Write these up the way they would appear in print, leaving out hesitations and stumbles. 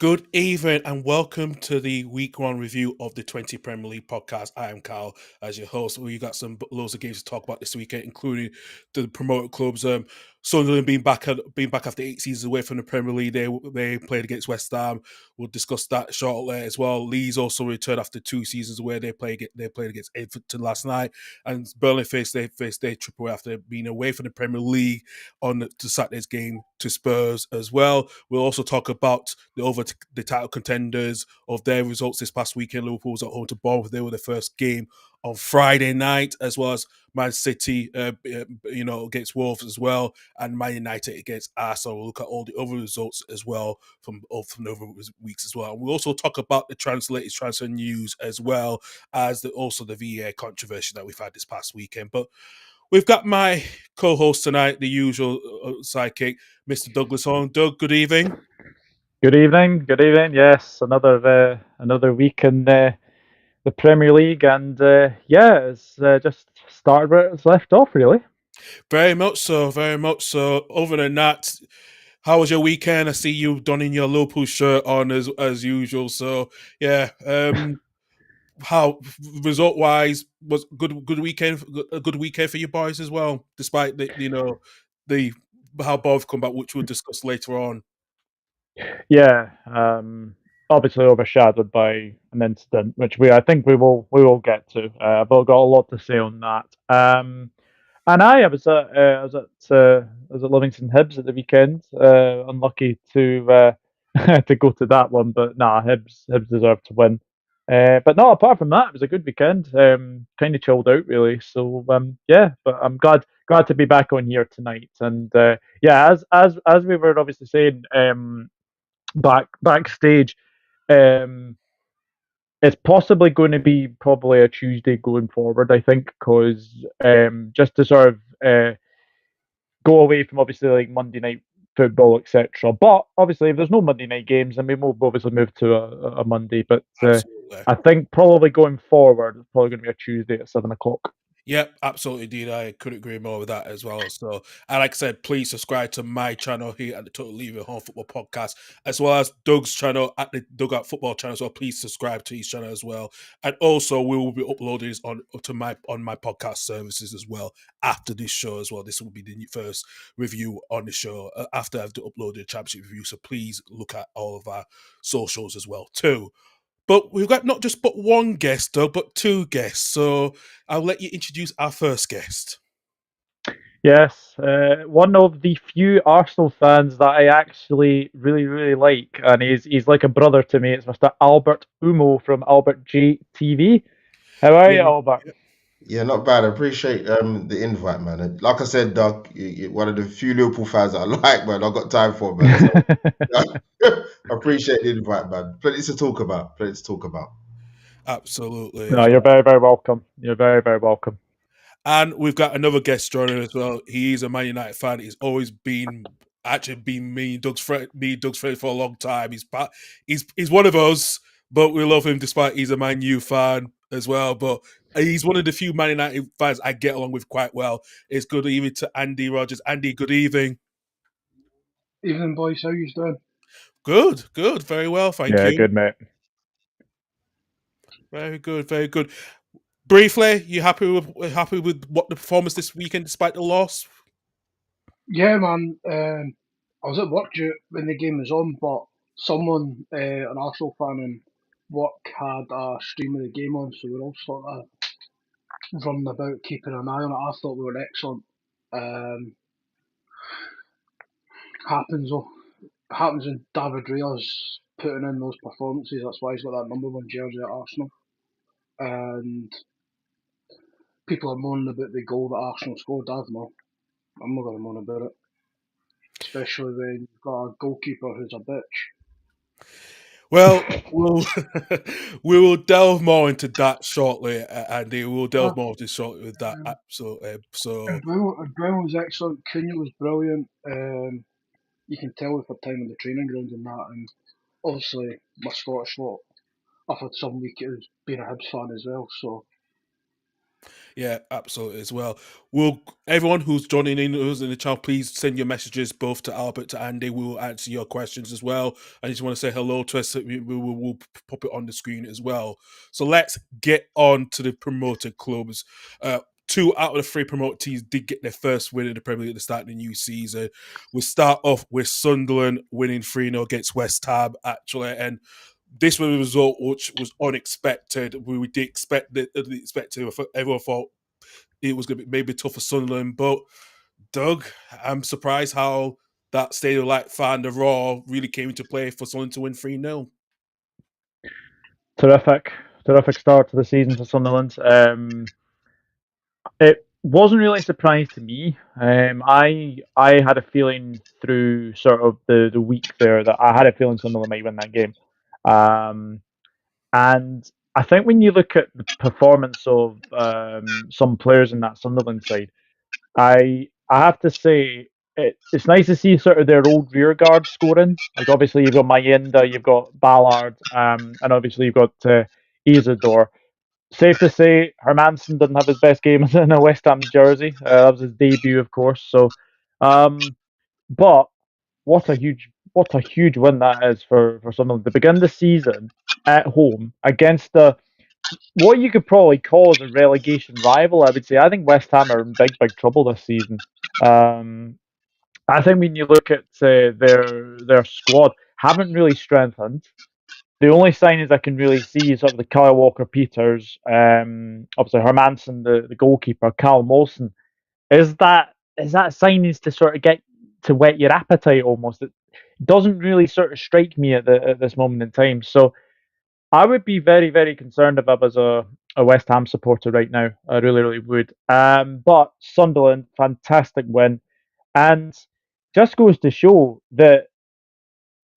Good evening and welcome to the week one review of the 20 Premier League podcast. I am Karl as your host. We got some loads of games to talk about this weekend, including the promoted clubs. Sunderland being back after 8 seasons away from the Premier League. They played against West Ham. We'll discuss that shortly as well. Leeds also returned after 2 seasons away. They played against Everton last night, and Burnley faced their trip away after being away from the Premier League on the Saturday's game to Spurs as well. We'll also talk about the title contenders of their results this past weekend. Liverpool was at home to Bournemouth. They were the first game on Friday night, as well as Man City, against Wolves as well, and Man United against Arsenal. We'll look at all the other results as well from the other weeks as well. And we'll also talk about the latest transfer news as well as the VAR controversy that we've had this past weekend. But we've got my co-host tonight, the usual sidekick, Mr. Douglas on. Doug, good evening. Good evening. Good evening. Yes, another week in the Premier League, and it's just started where it's left off, really. Very much so. Very much so. Other than that, how was your weekend? I see you donning your Liverpool shirt on as usual. So yeah, how result wise was good weekend, a good weekend for you boys as well, despite the how both come back, which we'll discuss later on. Yeah, obviously overshadowed by an incident, which I think we will get to. I've got a lot to say on that. And I was at Livingston Hibs at the weekend. Unlucky to to go to that one, but nah, Hibs deserved to win. But no, apart from that, it was a good weekend. Kind of chilled out, really. So but I'm glad to be back on here tonight. And as we were obviously saying backstage, um, it's possibly going to be probably a Tuesday going forward, I think, because just to sort of go away from obviously like Monday night football, etc. But obviously, if there's no Monday night games, then we will obviously move to a Monday. But Absolutely. I think probably going forward, it's probably going to be a Tuesday at 7 o'clock. Yep, absolutely, dude. I couldn't agree more with that as well. So, and like I said, please subscribe to my channel here at the Total Leaving Home Football Podcast, as well as Doug's channel at the Dugout Football channel. So please subscribe to his channel as well. And also, we will be uploading this on my podcast services as well after this show as well. This will be the first review on the show after I've uploaded the championship review. So please look at all of our socials as well too. But we've got not just but one guest, though, but two guests. So I'll let you introduce our first guest. Yes, one of the few Arsenal fans that I actually really like, and he's like a brother to me. It's Mr. Albert Umoh from Albert G TV. How are you, Yeah. Albert? Yeah, not bad. I appreciate the invite, man. And like I said, Doug, you're one of the few Liverpool fans that I like, man. I've got time for, man. So, I appreciate the invite, man. Plenty to talk about. Plenty to talk about. Absolutely. No, you're very welcome. You're very welcome. And we've got another guest joining as well. He's a Man United fan. He's always been me and Doug's friend for a long time. He's one of us, but we love him despite he's a Man U fan as well. But he's one of the few Man United fans I get along with quite well. It's good evening to Andy Rogers. Andy, good evening. Evening, boys. How you doing? Good, very well, thank you. Good, mate. Very good. Briefly, you happy with what the performance this weekend despite the loss? Yeah, man. I was at work when the game was on, but someone, an Arsenal fan in work, had a stream of the game on, so we were all sort of running about, keeping an eye on it. I thought we were excellent. Happens though. Happens when David Raya's putting in those performances. That's why he's got that number one jersey at Arsenal. And people are moaning about the goal that Arsenal scored. I'm not going to moan about it. Especially when you've got a goalkeeper who's a bitch. Well, we will delve more into that shortly, Andy. We'll delve more into shortly with that. Absolutely. So Brown was excellent. Cunha was brilliant. You can tell with her time in the training ground and that. And obviously, my Scottish lot, I've had some week as being a Hibs fan as well. So Yeah, absolutely as well. Will everyone who's joining in us in the channel, please send your messages both to Albert, to Andy. We will answer your questions as well. I just want to say hello to us. We'll pop it on the screen as well. So let's get on to the promoted clubs. 2 out of the 3 promoted teams did get their first win in the Premier League at the start of the new season. We start off with Sunderland winning 3-0 against West Ham, actually, and this was a result which was unexpected. We did expect it. Everyone thought it was going to be maybe tough for Sunderland, but Doug, I'm surprised how that Stadium Light fan, the Raw, really came into play for Sunderland to win 3-0. Terrific start to the season for Sunderland. It wasn't really a surprise to me. I had a feeling through sort of the week there that I had a feeling Sunderland might win that game. And I think when you look at the performance of some players in that Sunderland side, I have to say it's nice to see sort of their old rear guard scoring. Like obviously you've got Mayenda, you've got Ballard, and obviously you've got Isidore. Safe to say, Hermansen didn't have his best game in a West Ham jersey. That was his debut, of course. So, but what a huge win that is for Sunderland to begin the season at home against what you could probably call as a relegation rival. I would say I think West Ham are in big trouble this season. I think when you look at their squad, haven't really strengthened. The only signings I can really see is sort of the Kyle Walker-Peters, obviously Hermansen, the goalkeeper, Cal Molson. Is that signings to sort of get to whet your appetite almost? It doesn't really sort of strike me at this moment in time. So I would be very concerned if I was a West Ham supporter right now. I really would. But Sunderland, fantastic win, and just goes to show that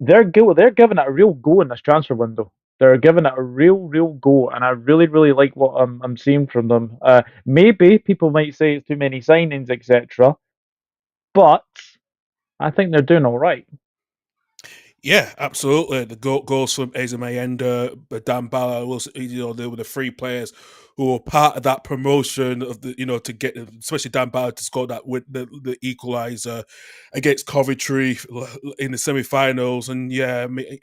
they're giving it a real go in this transfer window. They're giving it a real go, and I really like what I'm seeing from them. Maybe people might say it's too many signings, etc. But I think they're doing all right. Yeah, absolutely. The goals from Eze Mayenda, Dan Ballard, they were the 3 players who were part of that promotion of the, to get, especially Dan Ballard to score that with the equaliser against Coventry in the semi-finals. And yeah, I mean,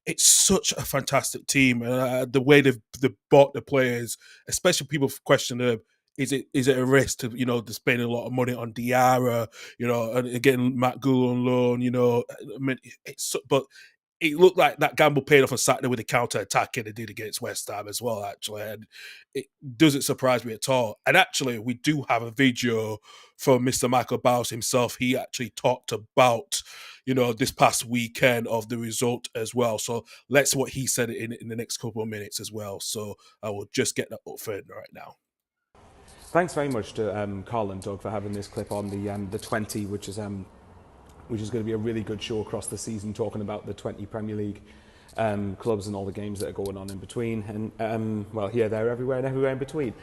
it's such a fantastic team. The way they've bought the players, especially people question them. Is it a risk to to spend a lot of money on Diarra, and getting Matt Gould on loan, I mean, but it looked like that gamble paid off on Saturday with the counter attack they did against West Ham as well, actually, and it doesn't surprise me at all. And actually, we do have a video from Mr. Michael Bowles himself. He actually talked about this past weekend of the result as well. So let's see what he said in the next couple of minutes as well. So I will just get that up for it right now. Thanks very much to Karl and Doug for having this clip on the 20, which is going to be a really good show across the season, talking about the 20 Premier League clubs and all the games that are going on in between, and well, here, there, everywhere, and everywhere in between.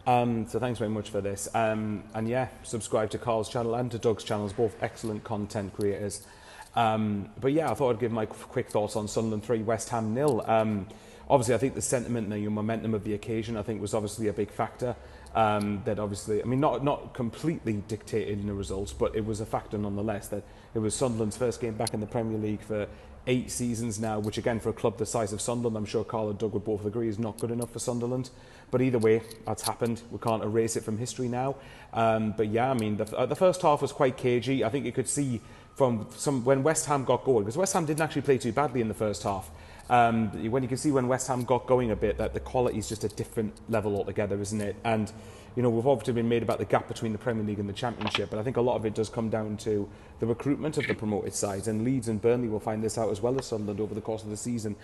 So thanks very much for this, and yeah, subscribe to Karl's channel and to Doug's channels, both excellent content creators. But yeah, I thought I'd give my quick thoughts on Sunderland 3, West Ham 0. Obviously, I think the sentiment and the momentum of the occasion, I think, was obviously a big factor. That obviously, I mean, not completely dictated in the results, but it was a factor nonetheless that it was Sunderland's first game back in the Premier League for 8 seasons now, which again, for a club the size of Sunderland, I'm sure Karl and Doug would both agree is not good enough for Sunderland. But either way, that's happened. We can't erase it from history now. But yeah, I mean, the first half was quite cagey. I think you could see from when West Ham got going, because West Ham didn't actually play too badly in the first half. When you can see when West Ham got going a bit, that the quality is just a different level altogether, isn't it? And we've obviously been made about the gap between the Premier League and the Championship, but I think a lot of it does come down to the recruitment of the promoted sides, and Leeds and Burnley will find this out as well as Sunderland over the course of the season.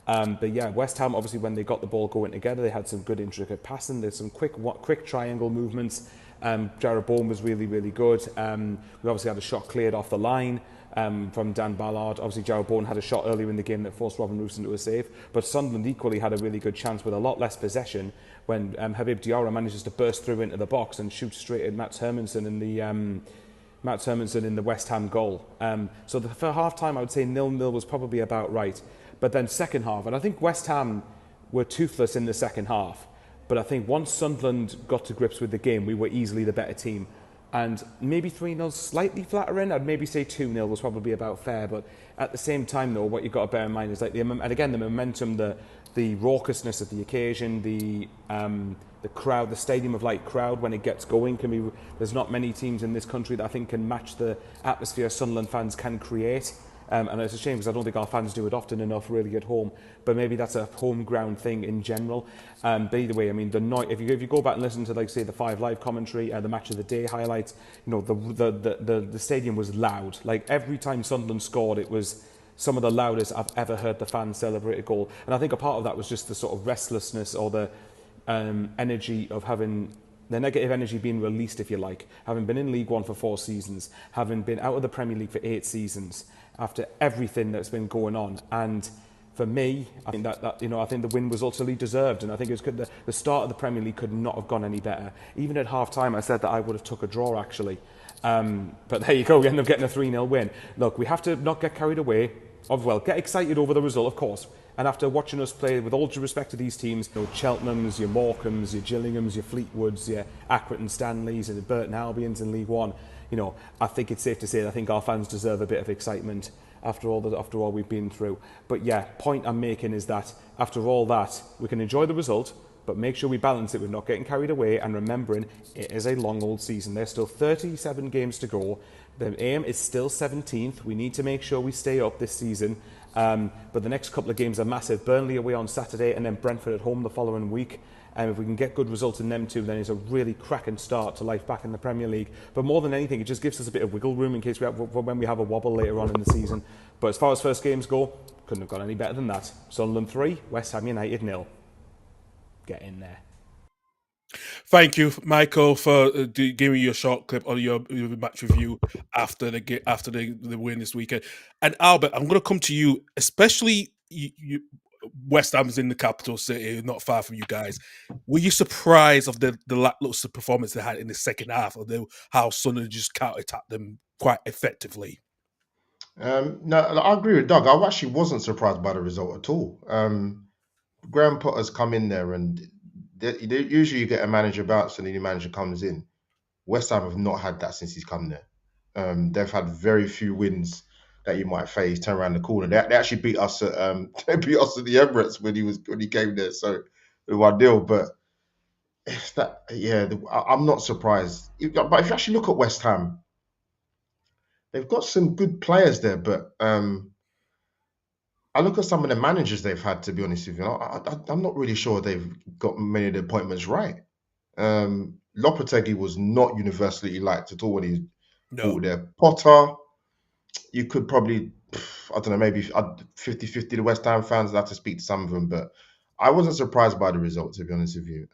But yeah, West Ham, obviously, when they got the ball going together, they had some good intricate passing. There's some quick triangle movements. Jarrod Bourne was really good. We obviously had a shot cleared off the line from Dan Ballard. Obviously, Jarrod Bourne had a shot earlier in the game that forced Robin Roos into a save. But Sunderland equally had a really good chance with a lot less possession when Habib Diarra manages to burst through into the box and shoot straight at Matt Hermansen in the West Ham goal. So for half time, I would say 0-0 was probably about right. But then second half, and I think West Ham were toothless in the second half. But I think once Sunderland got to grips with the game, we were easily the better team. And maybe 3-0 slightly flattering. I'd maybe say 2-0 was probably about fair. But at the same time, though, what you've got to bear in mind is like and again, the momentum, the raucousness of the occasion, the crowd, the stadium of light crowd when it gets going can be. There's not many teams in this country that I think can match the atmosphere Sunderland fans can create. And it's a shame because I don't think our fans do it often enough really at home. But maybe that's a home ground thing in general. But either way, I mean, the noise. If you go back and listen to, like, say, the 5 Live commentary, the match of the day highlights, you know, the stadium was loud. Like every time Sunderland scored, it was some of the loudest I've ever heard the fans celebrate a goal. And I think a part of that was just the sort of restlessness or the energy of having. The negative energy being released, if you like, having been in League One for 4 seasons, having been out of the Premier League for 8 seasons, after everything that's been going on. And for me, I think that you know, I think the win was utterly deserved, and I think it was the start of the Premier League could not have gone any better. Even at half time, I said that I would have took a draw actually, but there you go. We end up getting a 3-0 win. Look, we have to not get carried away. Well, get excited over the result, of course. And after watching us play, with all due respect to these teams, you know, Cheltenhams, your Morecambs, your Gillinghams, your Fleetwoods, your Accrington Stanleys, and the Burton Albions in League One, you know, I think it's safe to say that I think our fans deserve a bit of excitement after all we've been through. But yeah, point I'm making is that after all that, we can enjoy the result, but make sure we balance it with not getting carried away and remembering it is a long old season. There's still 37 games to go. The aim is still 17th. We need to make sure we stay up this season. But the next couple of games are massive. Burnley away on Saturday and then Brentford at home the following week. And if we can get good results in them too, then it's a really cracking start to life back in the Premier League. But more than anything, it just gives us a bit of wiggle room in case when we have a wobble later on in the season. But as far as first games go, couldn't have gone any better than that. Sunderland 3, West Ham United 0. Get in there. Thank you, Michael, for giving me your short clip on your match review after the win this weekend. And Albert, I'm going to come to you, especially West Ham's in the capital city, not far from you guys. Were you surprised of the lackluster performance they had in the second half, or how Sunderland just counter-attacked them quite effectively? No, I agree with Doug. I actually wasn't surprised by the result at all. Graham Potter's come in there, and usually you get a manager bounce and the new manager comes in. West Ham have not had that since he's come there. They've had very few wins that you might face, turn around the corner. They actually beat us at they beat us at the Emirates when he came there, so it was ideal. But I'm not surprised. But if you actually look at West Ham, they've got some good players there, but I look at some of the managers they've had, to be honest with you. I'm not really sure they've got many of the appointments right. Lopetegui was not universally liked at all when he brought there. Potter, you could probably, I don't know, maybe 50-50 the West Ham fans. I'd have to speak to some of them, but I wasn't surprised by the result, to be honest with you.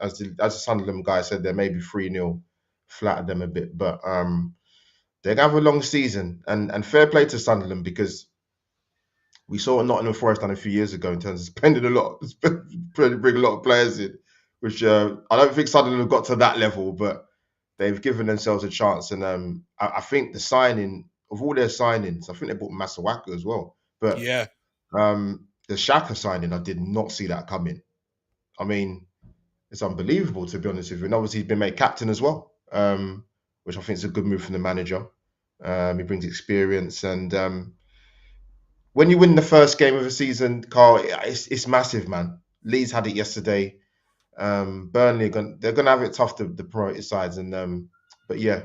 As the Sunderland guy said, there maybe 3-0 flattered them a bit, but they're going to have a long season. And fair play to Sunderland, because we saw what Nottingham Forest done a few years ago in terms of spending a lot, bring a lot of players in, which I don't think Sunderland have got to that level, but they've given themselves a chance. And I think the signing of all their signings, I think they bought Masuaku as well. But yeah, the Xhaka signing, I did not see that coming. I mean, it's unbelievable, to be honest with you. And obviously, he's been made captain as well, which I think is a good move from the manager. He brings experience, and when you win the first game of the season, Karl, it's massive, man. Leeds had it yesterday. Burnley, they're going to have it tough, the promoted sides. And but yeah,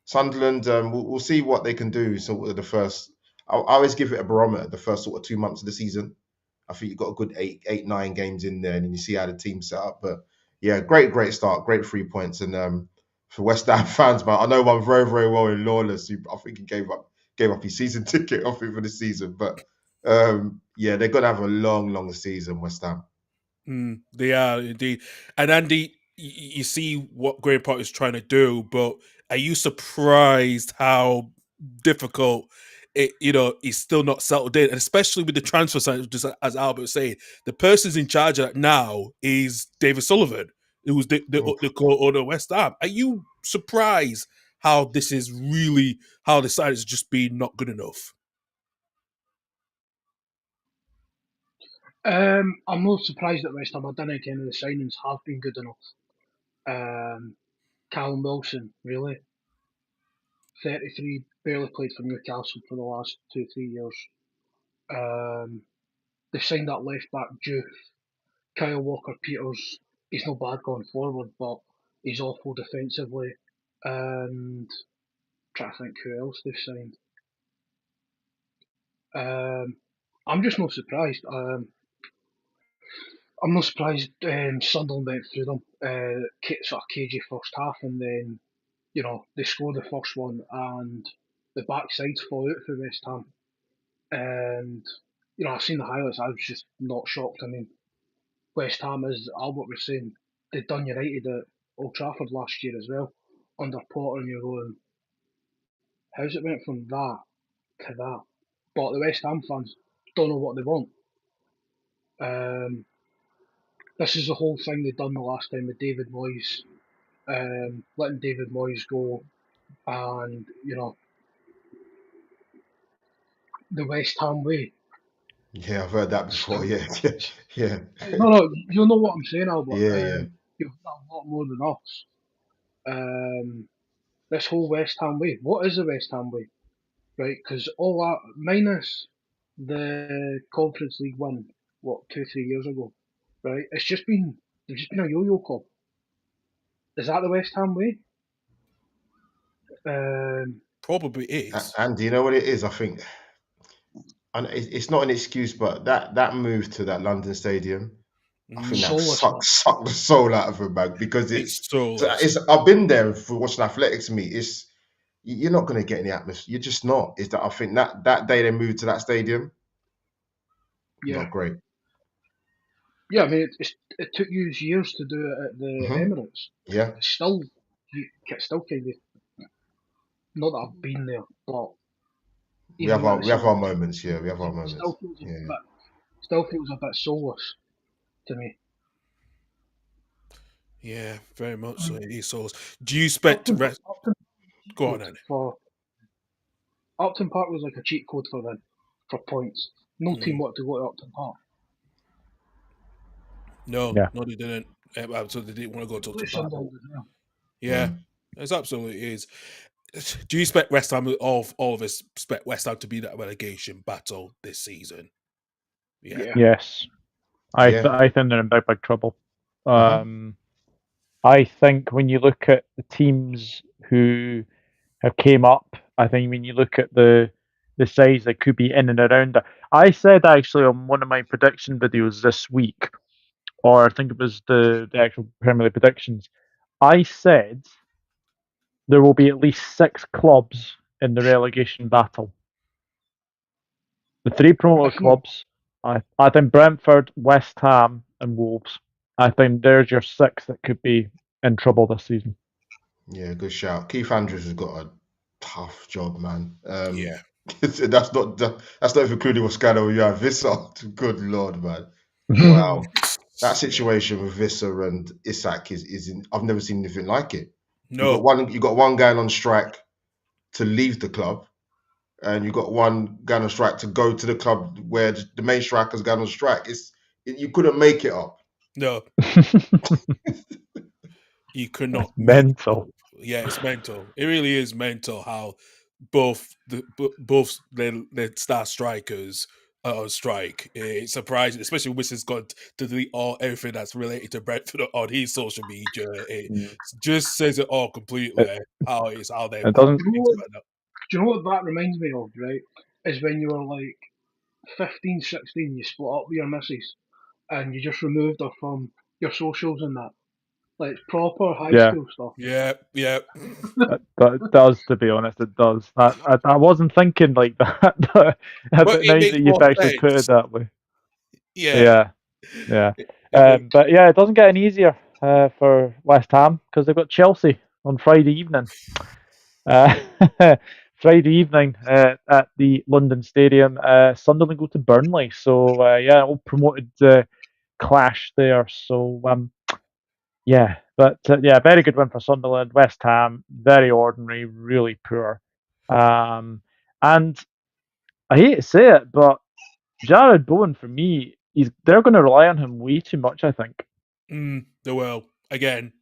Sunderland, we'll see what they can do. So the first, I always give it a barometer, the first sort of 2 months of the season. I think you've got a good 8-9 games in there, and then you see how the team's set up. But yeah, great start, great 3 points. And for West Ham fans, but I know one very, very well in Lawless, who I think he gave up his season ticket off it for the season. But yeah, they're going to have a long season, West Ham. They are indeed. And Andy, you see what Graham Potter is trying to do, but are you surprised how difficult it's still not settled in, and especially with the transfer sign, just as Albert was saying, the person's in charge of that now is David Sullivan, who's the co-owner of West Ham. Are you surprised how the side has just been not good enough? I'm not surprised at West Ham. I don't think any of the signings have been good enough. Callum Wilson, really, 33, barely played for Newcastle for the last 2-3 years. They signed that left back Juve, Kyle Walker-Peters. He's not bad going forward, but he's awful defensively. And trying to think who else they've signed. I'm just not surprised. I'm not surprised Sunderland went through them. Sort of cagey first half, and then they scored the first one, and the backsides fall out for West Ham. And I've seen the highlights. I was just not shocked. I mean, West Ham, as Albert was saying, they'd done United at Old Trafford last year as well under Potter, and you're going, how's it went from that to that? But the West Ham fans don't know what they want. This is the whole thing they done the last time with David Moyes, letting David Moyes go, and the West Ham way. Yeah, I've heard that before. Yeah, yeah. No, you know what I'm saying, Albert. Yeah. You've done a lot more than us. This whole West Ham way. What is the West Ham way? Right, because all that minus the Conference League win, 2-3 years ago, right? They've just been a yo-yo club. Is that the West Ham way? Probably is. And do you know what it is? I think, and it's not an excuse, but that move to that London stadium, I think that sucked the soul out of him, man. Because it's I've been there for watching athletics meet. You're not going to get any atmosphere. You're just not. Is that I think that day they moved to that stadium, not great. Yeah, I mean it took you years to do it at the Emirates. Yeah, still kind of. Not that I've been there, but we have our moments. Yeah, we have our moments. Still feels a bit soulless to me. Yeah, very much so. It is soulless. Do you expect the rest? Go on, Andy. Upton Park was like a cheat code for them for points. No team wanted to go to Upton Park. No, they didn't. So they didn't want to go to Upton Park. Yeah, it absolutely is. Do you expect West Ham, all of us expect West Ham to be that relegation battle this season? Yeah. Yes. I think they're in big trouble. I think when you look at the teams who have came up, I think when you look at the size that could be in and around it. I said actually on one of my prediction videos this week, or I think it was the actual Premier League predictions, I said there will be at least 6 clubs in the relegation battle. The 3 promoted clubs, I think Brentford, West Ham and Wolves. I think there's your 6 that could be in trouble this season. Yeah, good shout. Keith Andrews has got a tough job, man. Yeah. That's not including what's going on with Johan Visser. Good Lord, man. Wow. That situation with Visser and Isak is I've never seen anything like it. No. You got one guy on strike to leave the club, and you got one guy on strike to go to the club where the main striker's gone on strike. You couldn't make it up. No. You could not. It's mental. Yeah, it's mental. It really is mental how both the star strikers are on strike. It's surprising, especially Wissa's got to delete everything that's related to Brentford on his social media. It just says it all completely. How they. It doesn't. Do you know what that reminds me of? Right, is when you were like 15, 16, you split up with your missus, and you just removed her from your socials and that. Like proper high school stuff. Yeah. That does, to be honest, it does. I wasn't thinking like that, but nice that you've actually put it that way. Yeah. But yeah, it doesn't get any easier for West Ham because they've got Chelsea on Friday evening. Friday evening at the London Stadium. Sunderland go to Burnley, so all promoted clash there. So very good win for Sunderland. West Ham, very ordinary, really poor. And I hate to say it, but Jared Bowen for me they're going to rely on him way too much, I think. They will. Again,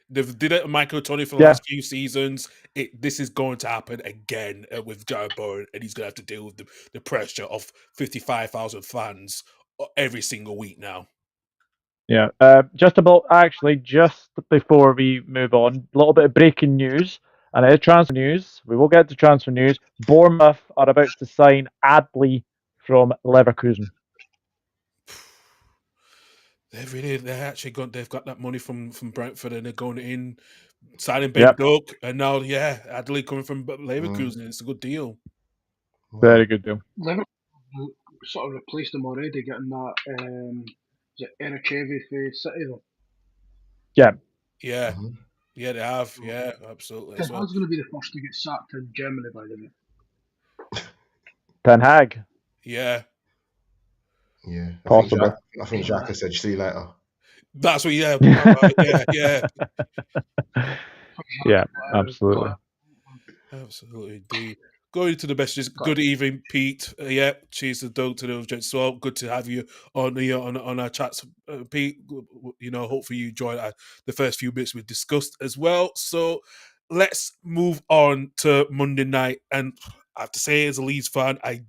they've did it with Michael Tony for the Yeah. last few seasons. This is going to happen again with Jared Bowen, and he's going to have to deal with the pressure of 55,000 fans every single week now. Yeah. Just before we move on, a little bit of breaking news. And transfer news. We will get to transfer news. Bournemouth are about to sign Adley from Leverkusen. They've got that money from Brentford, and they're going in signing Ben Doak, and now Adley coming from Leverkusen. It's a good deal. Very good deal. Liverpool sort of replaced them already, getting that Eberechi Eze for City though. Yeah. Yeah. Yeah, they have. Yeah, absolutely. Ten Hag's going to be the first to get sacked in Germany, by the way. Ten Hag. Yeah. Yeah. Possibly. I think Xhaka said, "See you later." That's what. Yeah. Yeah. Absolutely. Absolutely indeed. Going to the messages. Good evening, Pete. Cheers to Doug to the gents as well. Good to have you on our chats, Pete. Hopefully you enjoyed the first few bits we discussed as well. So let's move on to Monday night. And I have to say, as a Leeds fan, I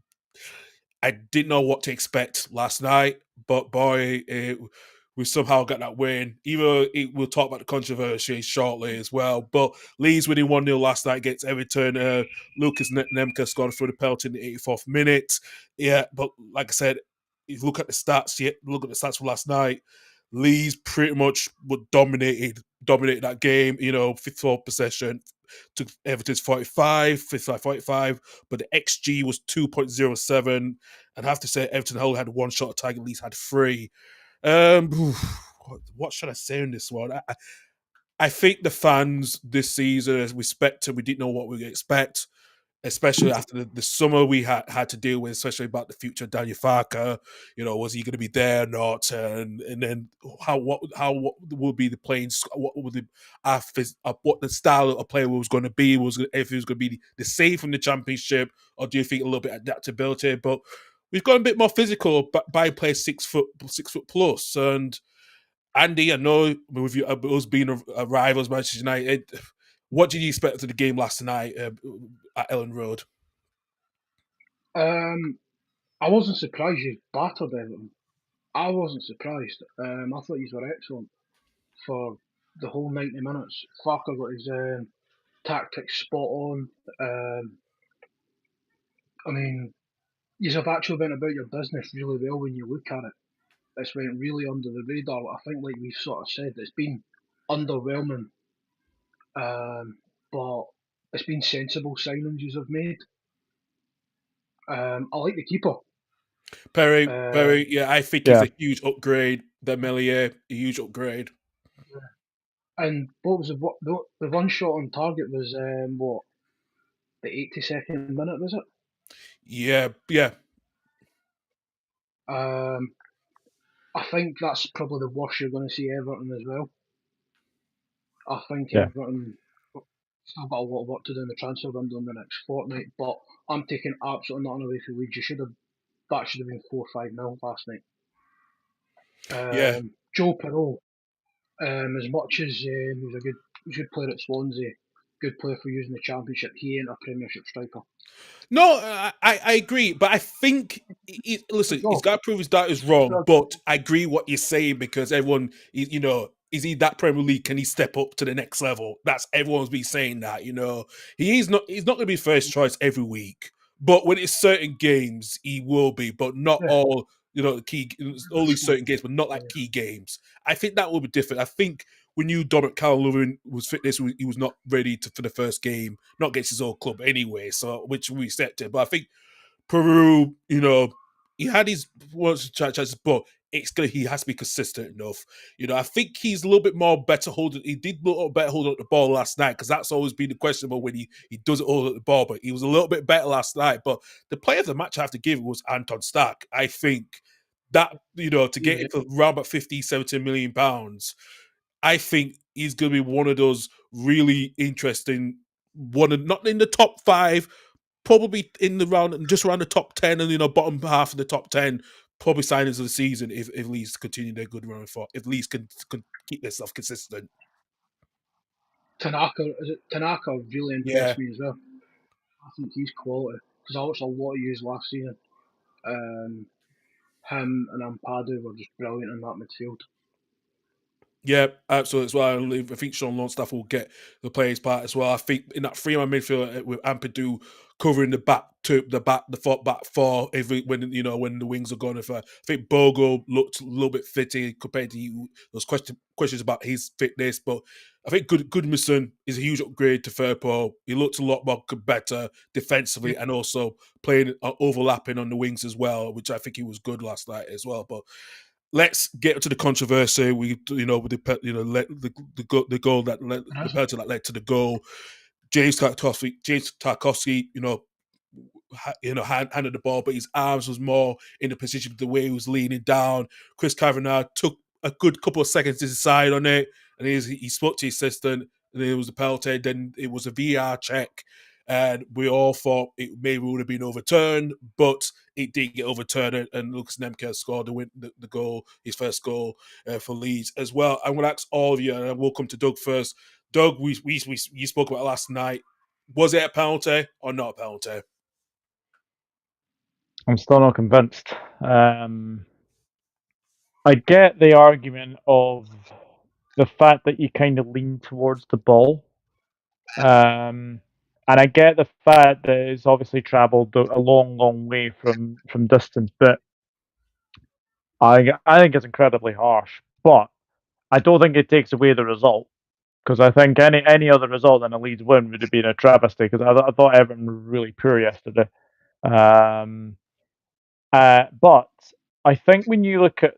didn't know what to expect last night, but boy, we somehow got that win. We'll talk about the controversy shortly as well. But Leeds winning 1-0 last night against Everton. Lucas Nemka scored through the penalty in the 84th minute. Yeah, but like I said, if you look at the stats from last night, Leeds pretty much dominated that game. 54 possession to Everton's 55, but the XG was 2.07. And I have to say, Everton only had one shot at target, Leeds had 3. What should I say on this one? I think the fans this season, as we expected, we didn't know what we would expect, especially after the summer we had to deal with, especially about the future of Daniel Farker. Was he going to be there or not? And then what would be the playing? What would what the style of player was going to be? If it was going to be the same from the Championship, or do you think a little bit of adaptability? But we've got a bit more physical by play 6 foot plus. And Andy, I know with you, us being a rivals, Manchester United, what did you expect of the game last night at Ellen Road? I wasn't surprised you battered Everton. I wasn't surprised. I thought you were excellent for the whole 90 minutes. Farker got his tactics spot on. I mean, you have actually went about your business really well when you look at it. It's went really under the radar. I think, like we've sort of said, it's been underwhelming, but it's been sensible signings you have made. I like the keeper. Perry, I think he's a huge upgrade. Demelier, a huge upgrade. And what was the one shot on target was the 82nd minute, was it? Yeah. I think that's probably the worst you're going to see Everton as well. I think Everton still got a lot of work to do in the transfer window in the next fortnight, but I'm taking absolutely nothing away from Leeds. That should have been 4-5-0 last night. Joe Perreault, as much as he was a good player at Swansea, good player for using the Championship, he ain't a Premiership striker. No, I agree, but I think listen, he's got to prove his doubt is wrong. But I agree what you're saying, because everyone, is he that Premier League? Can he step up to the next level? That's everyone's been saying that. He's not going to be first choice every week, but when it's certain games, he will be. But not all. Key only certain games, but not like key games. I think that will be different. I think we knew Dominic Calvert-Lewin was fitness. He was not ready for the first game, not against his old club anyway. So which we accepted. But I think Peru, he had his chances, but he has to be consistent enough. I think he's a little bit more better holding. He did a little better holding up the ball last night, because that's always been the questionable when he doesn't hold up the ball. But he was a little bit better last night. But the player of the match I have to give was Anton Stark. I think that to get it for around about 50, 70 million pounds, I think he's going to be one of those really interesting, not in the top 5, probably in the round, just around the top 10, and bottom half of the top 10 probably signings of the season if Leeds continue their good run for. If Leeds can keep their stuff consistent. Tanaka really impressed me as well. I think he's quality because I watched a lot of his last season. Him and Ampadu were just brilliant in that midfield. Yeah, absolutely. As well, I think Sean Longstaff will get the players part as well. I think in that three-man midfield with Ampadu covering the back four, when the wings are gone. I think Bogle looked a little bit fitty compared to those questions about his fitness, but I think Goodmanson is a huge upgrade to Firpo. He looked a lot more better defensively and also playing overlapping on the wings as well, which I think he was good last night as well. But let's get to the controversy. With the goal that the penalty that led to the goal. James Tarkowski, handed the ball, but his arms was more in the position of the way he was leaning down. Chris Kavanagh took a good couple of seconds to decide on it, and he spoke to his assistant, and then it was the penalty. Then it was a VR check, and we all thought it maybe would have been overturned, but it did get overturned, and Lucas Nemke scored the goal, his first goal for Leeds as well. I'm going to ask all of you, and we'll come to Doug first. Doug, you spoke about it last night. Was it a penalty or not a penalty? I'm still not convinced. I get the argument of the fact that you kind of lean towards the ball. And I get the fact that it's obviously travelled a long, long way from distance, but I think it's incredibly harsh. But I don't think it takes away the result, because I think any other result than a Leeds win would have been a travesty, because I thought Everton were really poor yesterday. But I think when you look at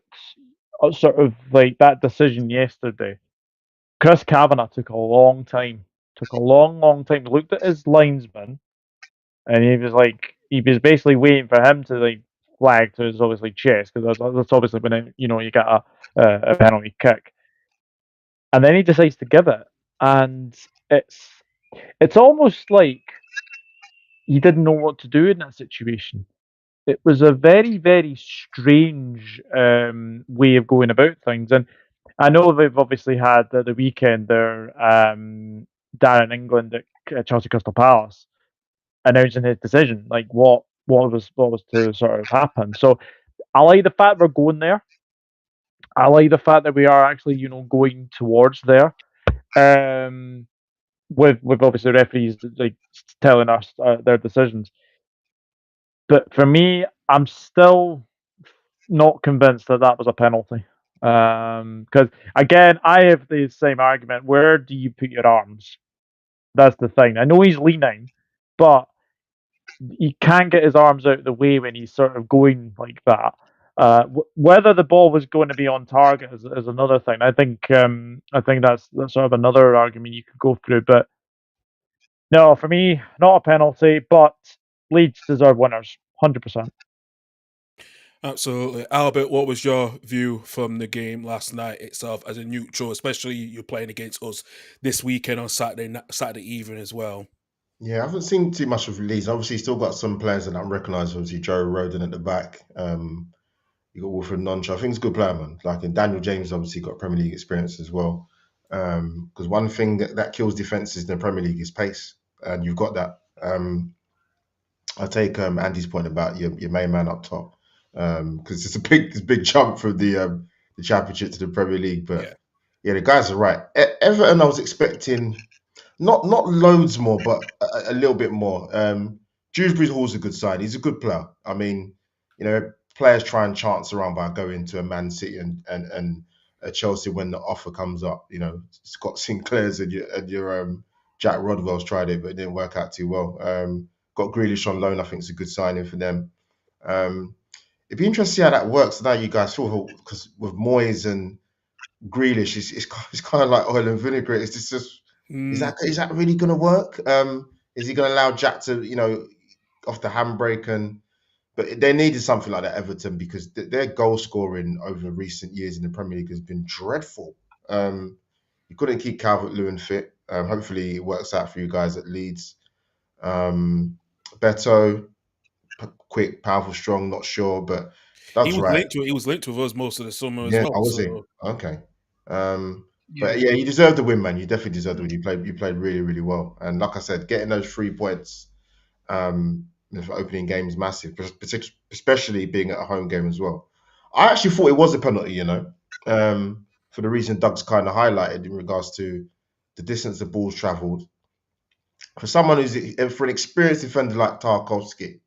sort of like that decision yesterday, Chris Kavanagh took a long time. Took a long, long time. He looked at his linesman, and he was basically waiting for him to flag to his obviously chest, because that's obviously when you get a penalty kick, and then he decides to give it, and it's almost like he didn't know what to do in that situation. It was a very, very strange way of going about things. And I know they've obviously had the weekend there, Darren England at Chelsea Crystal Palace announcing his decision, like what was to sort of happen. So I like the fact we're going there. I like the fact that we are actually, going towards there. With obviously referees like telling us their decisions. But for me, I'm still not convinced that was a penalty. Because again, I have the same argument. Where do you put your arms? That's the thing. I know he's leaning, but he can't get his arms out of the way when he's sort of going like that. Whether the ball was going to be on target is another thing. I think that's sort of another argument you could go through. But no, for me, not a penalty. But Leeds deserve winners, 100%. Absolutely. Albert, what was your view from the game last night itself as a neutral, especially you're playing against us this weekend on Saturday evening as well? Yeah, I haven't seen too much of Leeds. Obviously, still got some players that I'm recognising. Obviously, Joe Rodon at the back. You got Wilfred Noncha. I think he's a good player, man. And Daniel James obviously got Premier League experience as well. Because one thing that kills defences in the Premier League is pace, and you've got that. I take Andy's point about your main man up top, because it's a big jump from the Championship to the Premier League. But yeah, the guys are right. Everton, I was expecting not loads more, but a little bit more. Dewsbury Hall's a good sign. He's a good player. I mean, players try and chance around by going to a Man City and a Chelsea when the offer comes up. Scott Sinclair's and your Jack Rodwell's tried it, but it didn't work out too well. Got Grealish on loan. I think it's a good signing for them. It'd be interesting to see how that works. Now you guys feel, because with Moyes and Grealish, it's kind of like oil and vinegar. It's just is that really going to work? Is he going to allow Jack to off the handbrake? But they needed something like that, Everton, because their goal scoring over recent years in the Premier League has been dreadful. You couldn't keep Calvert-Lewin fit. Hopefully it works out for you guys at Leeds. Beto, quick, powerful, strong, not sure. But That's right. He was linked with us most of the summer as Yeah, well. I was So okay. Yeah. But yeah, you deserved the win, man. You definitely deserved the win. You played really, really well. And like I said, getting those 3 points for opening game is massive, especially being at a home game as well. I actually thought it was a penalty, for the reason Doug's kind of highlighted in regards to the distance the ball's travelled. For for an experienced defender like Tarkowski,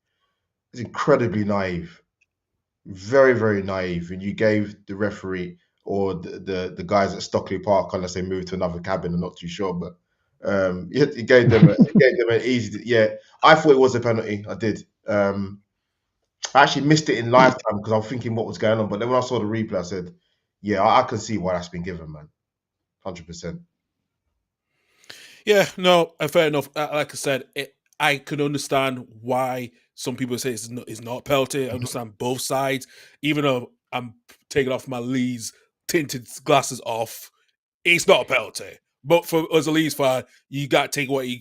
is incredibly naive. Very, very naive. And you gave the referee or the guys at Stockley Park, unless they moved to another cabin, I'm not too sure, but you gave them an easy. Yeah, I thought it was a penalty. I did. I actually missed it in live time because I was thinking what was going on. But then when I saw the replay, I said, "Yeah, I can see why that's been given, man. 100%." yeah, no, fair enough. Like I said, I can understand why some people say it's not a penalty. I understand both sides, even though I'm taking off my Leeds tinted glasses off. It's not a penalty. But for us, a Leeds fan, you got to take what you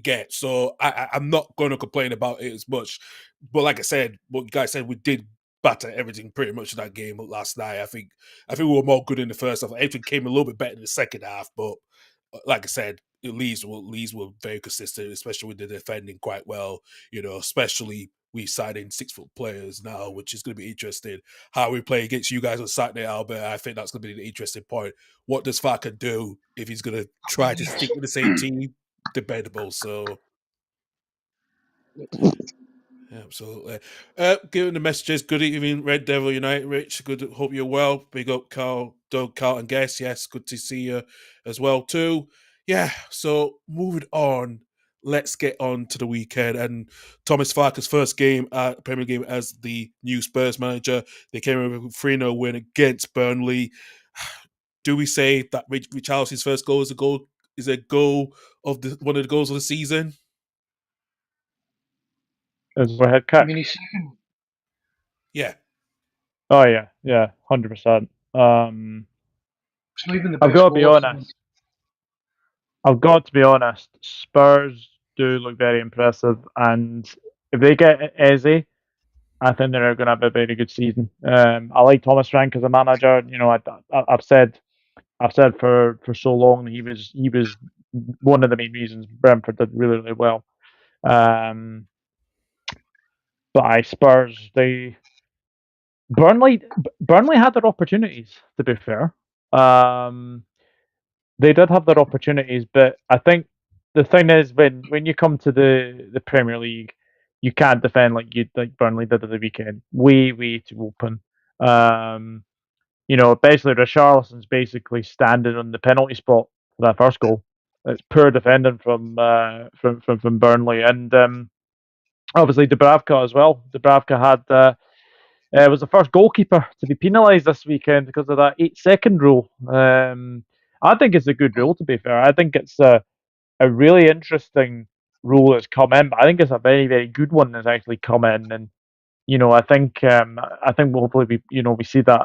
get. So I'm not going to complain about it as much. But like I said, what you guys said, we did batter everything pretty much in that game last night. I think we were more good in the first half. Everything came a little bit better in the second half. But like I said, Leeds were very consistent, especially with the defending quite well. Especially we signed in 6-foot players now, which is going to be interesting. How we play against you guys on Saturday, Albert, I think that's going to be the interesting point. What does Farker do if he's going to try to stick with the same team? Debatable. So, absolutely. Giving the messages. Good evening, Red Devil United. Rich, good. Hope you're well. Big up, Carl, Doug, Carl, and Guess. Yes, good to see you as well too. Yeah. So moving on. Let's get on to the weekend and Thomas Farker's first game, Premier game as the new Spurs manager. They came in with a 3-0 win against Burnley. Do we say that Richarlison's first goal is a goal of one of the goals of the season? Is overhead I kick? mean, he's second. Yeah. Oh yeah, 100%. It's not even the I've best got to be goal I've seen. honest. I've got to be honest. Spurs do look very impressive, and if they get Eze, I think they're going to have a very good season. I like Thomas Frank as a manager. I've said for so long he was one of the main reasons Brentford did really, really well. But Spurs, Burnley had their opportunities. To be fair, they did have their opportunities, but I think the thing is when you come to the Premier League, you can't defend like Burnley did at the weekend. Way too open. Basically Richarlison's basically standing on the penalty spot for that first goal. It's poor defending from Burnley, and obviously Dubravka as well. Dubravka was the first goalkeeper to be penalised this weekend because of that 8-second rule. I think it's a good rule, to be fair. I think it's a really interesting rule that's come in, but I think it's a very, very good one that's actually come in. And I think we'll hopefully we see that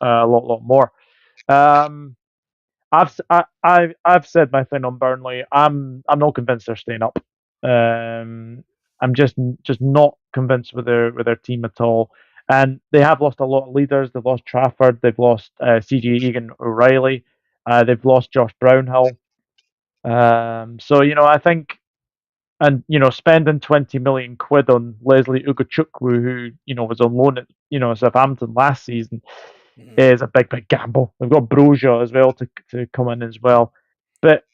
a lot more. I've said my thing on Burnley. I'm not convinced they're staying up. I'm just not convinced with their team at all. And they have lost a lot of leaders. They've lost Trafford. They've lost CJ Egan O'Reilly. They've lost Josh Brownhill. So I think, and spending 20 million quid on Leslie Ugochukwu, who was on loan at Southampton last season, is a big gamble. They've got Broja as well to come in as well. But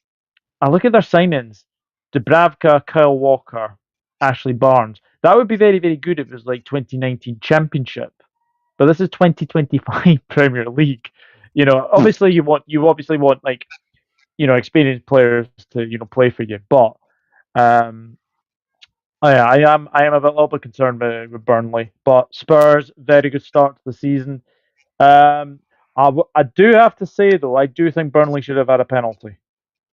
I look at their signings: Dubravka, Kyle Walker, Ashley Barnes. That would be very, very good if it was like 2019 Championship. But this is 2025 Premier League. Obviously you obviously want like experienced players to play for you. But I am a little bit concerned with Burnley. But Spurs, very good start to the season. I do have to say though, I do think Burnley should have had a penalty.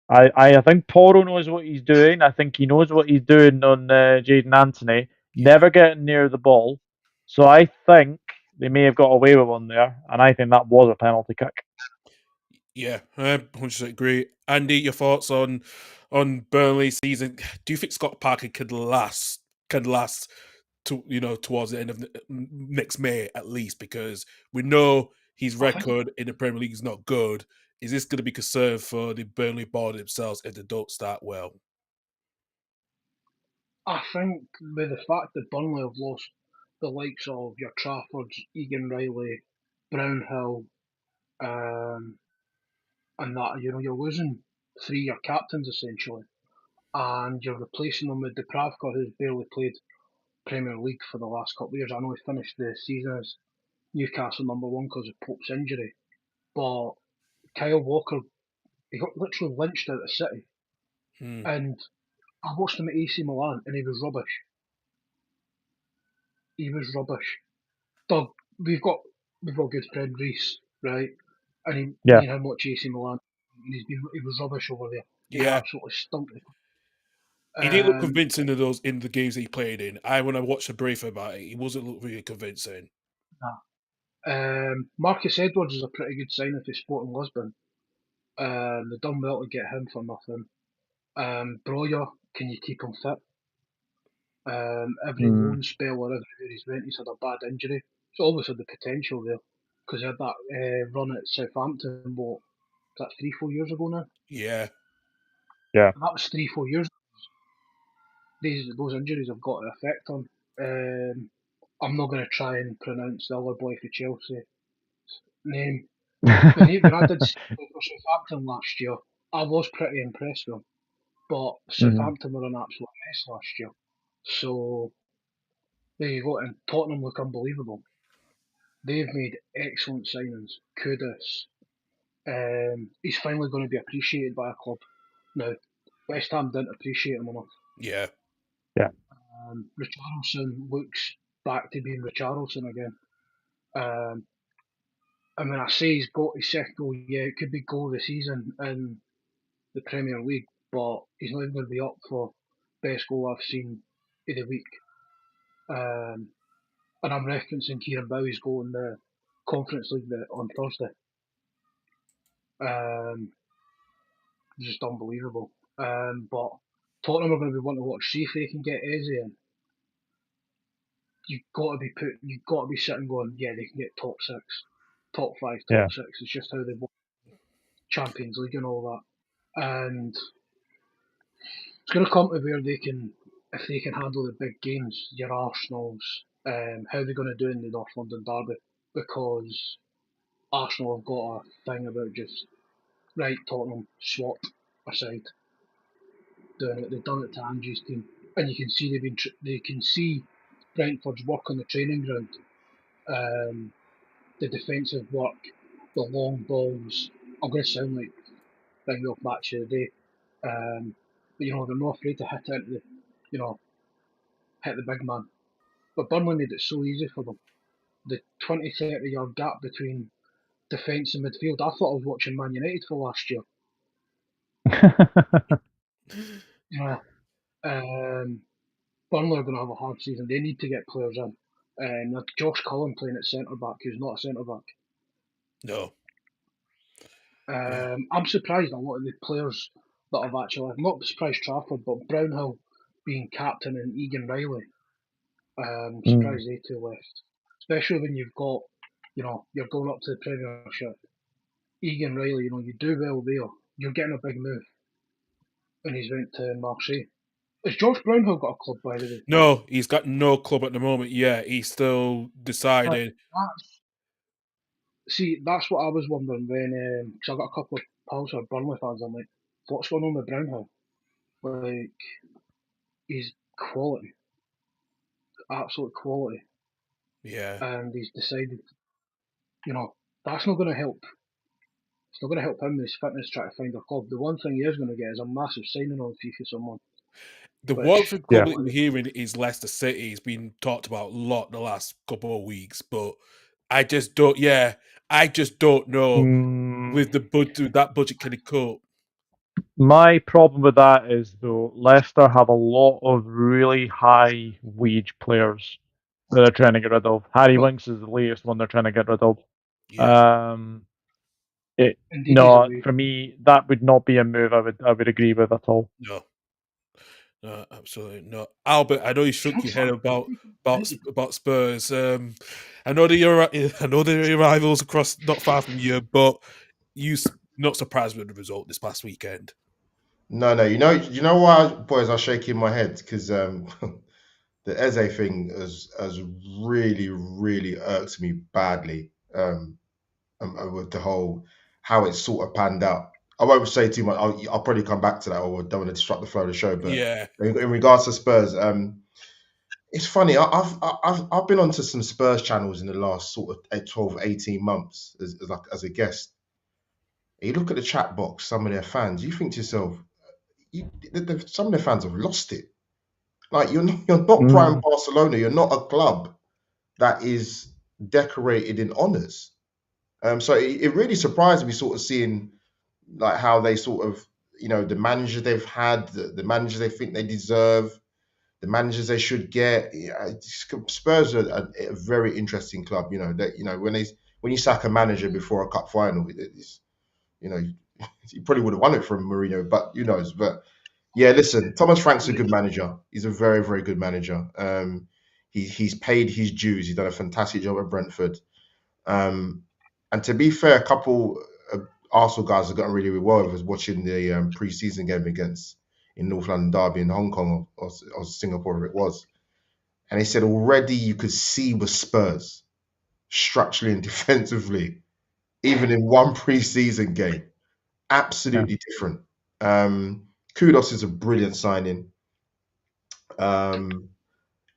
I think Porro knows what he's doing. I think he knows what he's doing on Jadon Anthony, never getting near the ball. So I think they may have got away with one there, and I think that was a penalty kick. Yeah, I 100% agree. Andy, your thoughts on Burnley season? Do you think Scott Parker could last towards the end of next May at least, because we know his record in the Premier League is not good. Is this going to be concerned for the Burnley board themselves if they don't start well? I think with the fact that Burnley have lost the likes of your Traffords, Egan Riley, Brownhill, and that, you're losing 3 of your captains essentially, and you're replacing them with Dubravka, who's barely played Premier League for the last couple of years. I know he finished the season as Newcastle #1 because of Pope's injury, but Kyle Walker, he got literally lynched out of City, and I watched him at AC Milan, and he was rubbish. He was rubbish. Doug, we've got good friend Reese, right? And me and him watch AC Milan, and he was rubbish over there. He absolutely stunk. He didn't look convincing in the games he played in. When I watched the brief about it, he wasn't look really convincing. Marcus Edwards is a pretty good signing for Sporting Lisbon. They've done well to get him for nothing. Broja, can you keep him fit? Every loan spell or everywhere he's went, he's had a bad injury. So obviously the potential there, because he had that run at Southampton, what, was that 3-4 years ago now? Yeah. Yeah. And that was 3-4 years ago. Those injuries have got an effect on. I'm not going to try and pronounce the other boy for Chelsea name. When I did for Southampton last year, I was pretty impressed with him. But Southampton were an absolute mess last year. So there you go. And Tottenham look unbelievable. They've made excellent signings. Kudos. He's finally going to be appreciated by a club. Now, West Ham didn't appreciate him enough. Yeah. Yeah. Richarlison looks back to being Richarlison again. I mean, I say he's got his second goal. Yeah, it could be goal of the season in the Premier League, but he's not even going to be up for best goal I've seen of the week. And I'm referencing Kieran Bowie's goal in the Conference League on Thursday. Just unbelievable. But Tottenham are going to be wanting to watch, see if they can get Eze in. You've got to be sitting going, yeah, they can get top 6, top 5, top 6. It's just how they won Champions League and all that. And it's going to come to where if they can handle the big games, your Arsenals, how they're going to do in the North London derby, because Arsenal have got a thing about just, right, Tottenham, swap aside, doing it. They've done it to Angie's team, and you can see they can see Brentford's work on the training ground, the defensive work, the long balls. I'm going to sound like big old match of the day, but they're not afraid to hit it, hit the big man. But Burnley made it so easy for them. The 20-30 yard gap between defence and midfield. I thought I was watching Man United for last year. Burnley are going to have a hard season. They need to get players in. Josh Cullen playing at centre back, who's not a centre back. No. I'm surprised a lot of the players that have actually. I'm not surprised Trafford, but Brownhill being captain and Egan Riley. Surprised they two left. Especially when you've got, you're going up to the Premiership. Egan Riley, you do well there. You're getting a big move. And he's went to Marseille. Has Josh Brownhill got a club, by the way? No, he's got no club at the moment. Yeah, he's still decided. That's what I was wondering when, because I've got a couple of pals who are Burnley fans. I'm like, what's going on with Brownhill? Like, he's quality. Absolute quality. Yeah. And he's decided, that's not going to help. It's not going to help him with his fitness trying to find a club. The one thing he is going to get is a massive signing on fee for someone. The one thing club that we're hearing is Leicester City. It's been talked about a lot the last couple of weeks, but I just don't know with the budget, that budget can it cope. My problem with that is, though, Leicester have a lot of really high wage players that they're trying to get rid of. Harry Winks is the latest one they're trying to get rid of. Yeah. No, for me, that would not be a move I would agree with at all. No. No, absolutely not. Albert, I know you shook your head about Spurs. I know they're rivals across not far from you, but you not surprised with the result this past weekend. No, you know why, boys, are shaking my head because the Eze thing has really, really irked me badly. With the whole how it sort of panned out. I won't say too much. I'll probably come back to that, or don't want to disrupt the flow of the show. But Yeah, in regards to Spurs, it's funny. I've been onto some Spurs channels in the last sort of 12, 18 months as a guest. And you look at the chat box, some of their fans. You think to yourself, some of their fans have lost it. Like you're not prime Barcelona. You're not a club that is decorated in honours. So it really surprised me sort of seeing like how they sort of, the managers they've had, the managers they think they deserve, the managers they should get. Spurs are a very interesting club. When you sack a manager before a cup final, you probably would have won it from Mourinho, but who knows? But yeah, listen, Thomas Frank's a good manager. He's a very, very good manager. He's paid his dues. He's done a fantastic job at Brentford. And to be fair, a couple of Arsenal guys have gotten really well. I was watching the pre-season game in North London Derby in Hong Kong or Singapore, wherever it was. And they said already you could see with Spurs, structurally and defensively, even in one pre-season game, absolutely different. Kudos is a brilliant signing.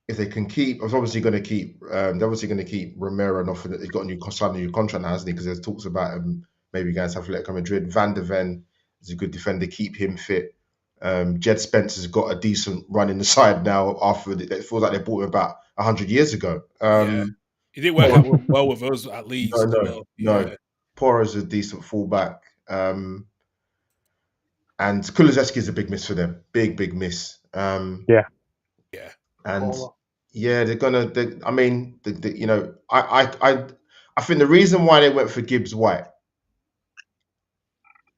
If they can keep, I was obviously going to keep. They're obviously going to keep Romero and offer that he's got a new contract now, hasn't he? Because there's talks about him maybe going to Atletico Madrid. Van der Ven is a good defender. Keep him fit. Jed Spencer's got a decent run in the side now. After it feels like they bought him about 100 years ago. He did work out well with us at least. No. Porro's a decent fullback. And Kulusevski is a big miss for them. Big miss. Yeah. And yeah, they're gonna. I mean, I think the reason why they went for Gibbs White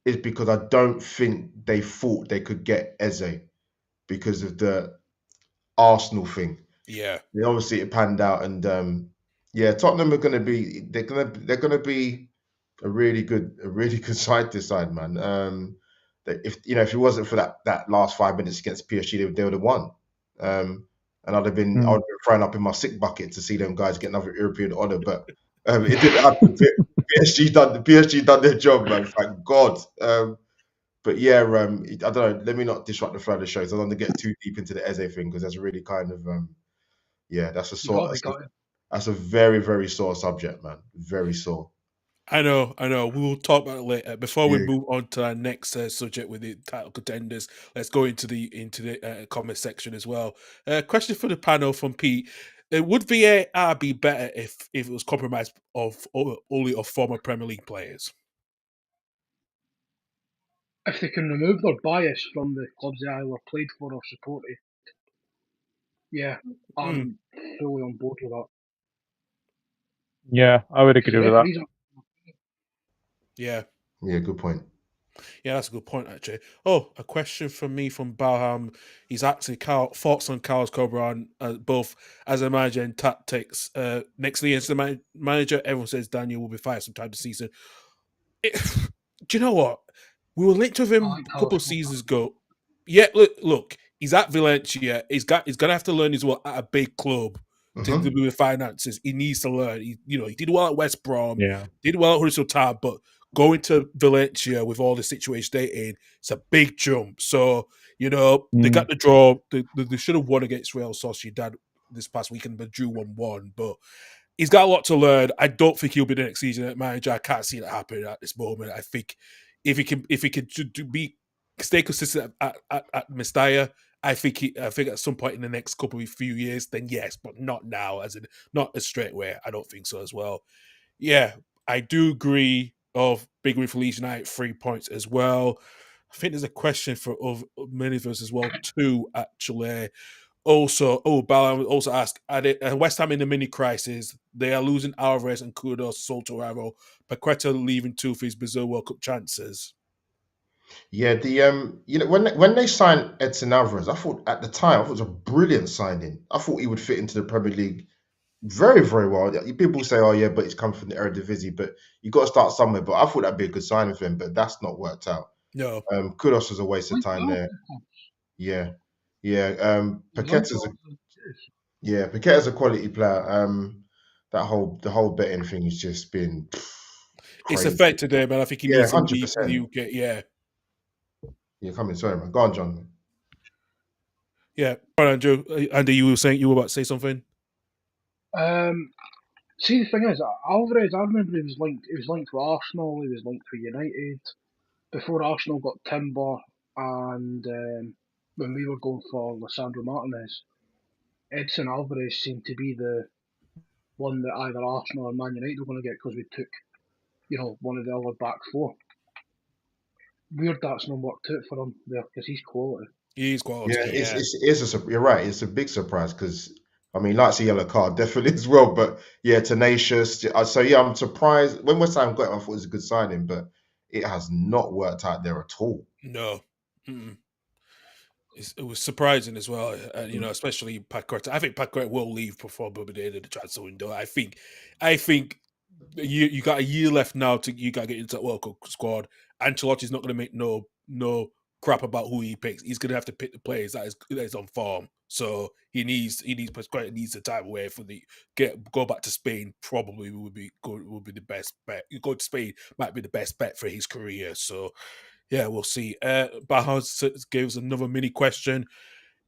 is because I don't think they thought they could get Eze because of the Arsenal thing. Yeah, obviously it panned out, and Tottenham are gonna be. They're gonna be a really good side this side, man. If it wasn't for that last 5 minutes against PSG, they would have won. And I would have been thrown up in my sick bucket to see them guys get another European honour, but it didn't happen. PSG done their job, man. Thank God. But yeah, I don't know. Let me not disrupt the flow of the show. So I don't want to get too deep into the Eze thing because that's really kind of that's a very, very sore subject, man. Very sore. I know. We will talk about it later. Before we move on to our next subject with the title contenders, let's go into the comment section as well. Question for the panel from Pete: would VAR be better if it was compromised only of former Premier League players? If they can remove their bias from the clubs they either played for or supported, yeah, I'm fully on board with that. Yeah, I would agree with that. Yeah, good point. Yeah, that's a good point, actually. Oh, a question from me from Balham. He's actually thoughts on Carlos Cobran, both as a manager and tactics. Next year as the manager, everyone says Daniel will be fired sometime this season. Do you know what? We were linked with him a couple of seasons ago. Yeah, look, he's at Valencia. He's gonna have to learn his way at a big club to do with finances. He needs to learn. He did well at West Brom. Yeah, did well at Huddersfield Town, but going to Valencia with all the situation they're in, it's a big jump. So, they got the draw. They should have won against Real Sociedad this past weekend, but drew 1-1. But he's got a lot to learn. I don't think he'll be the next season manager. I can't see that happening at this moment. I think if he can stay consistent at Mestalla, I think at some point in the next few years, then yes, but not now, not as straight away. I don't think so as well. Yeah, I do agree of big win for Leeds United, 3 points as well. I think there's a question of many of us as well too, actually. Also, Bala would also ask, are West Ham in the mini crisis? They are losing Alvarez and Kudos, Soto, Paqueta leaving too for his Brazil World Cup chances. Yeah, when they signed Edson Alvarez, I thought at the time it was a brilliant signing. I thought he would fit into the Premier League very, very well. People say, "Oh yeah, but he's come from the Eredivisie," but you got to start somewhere. But I thought that'd be a good signing for him, but that's not worked out. No, Kudos was a waste of Went time well. there. Yeah, yeah. He went Paqueta's well. Paqueta's a quality player. The whole betting thing has just been it's crazy. affected him, and I think he Yeah, needs to leave 100%. the UK. Yeah, Yeah, come in. Sorry, man. Go on, John. yeah. Right, Andrew. Andy, you were about to say something. See, the thing is, Alvarez, I remember he was linked with Arsenal, he was linked with United. Before Arsenal got Timber, and when we were going for Lissandro Martinez, Edson Alvarez seemed to be the one that either Arsenal or Man United were going to get because we took, one of the other back four. Weird that's not worked out for him there because he's quality. He's quality. Yeah, you're right. It's a big surprise because I mean, likes a yellow card definitely as well. But yeah, tenacious. So yeah, I'm surprised when West Ham got him. I thought it was a good signing, but it has not worked out there at all. No. Mm-mm. It was surprising as well, especially Paqueta. I think Paqueta will leave before the end of the transfer window. I think you got a year left now you got to get into that World Cup squad. Ancelotti's not going to make no crap about who he picks. He's going to have to pick the players that is on form. So Paqueta needs the time away for go back to Spain. Probably would be the best bet. Go to Spain might be the best bet for his career. So. Yeah, we'll see. Bahaz gives another mini question.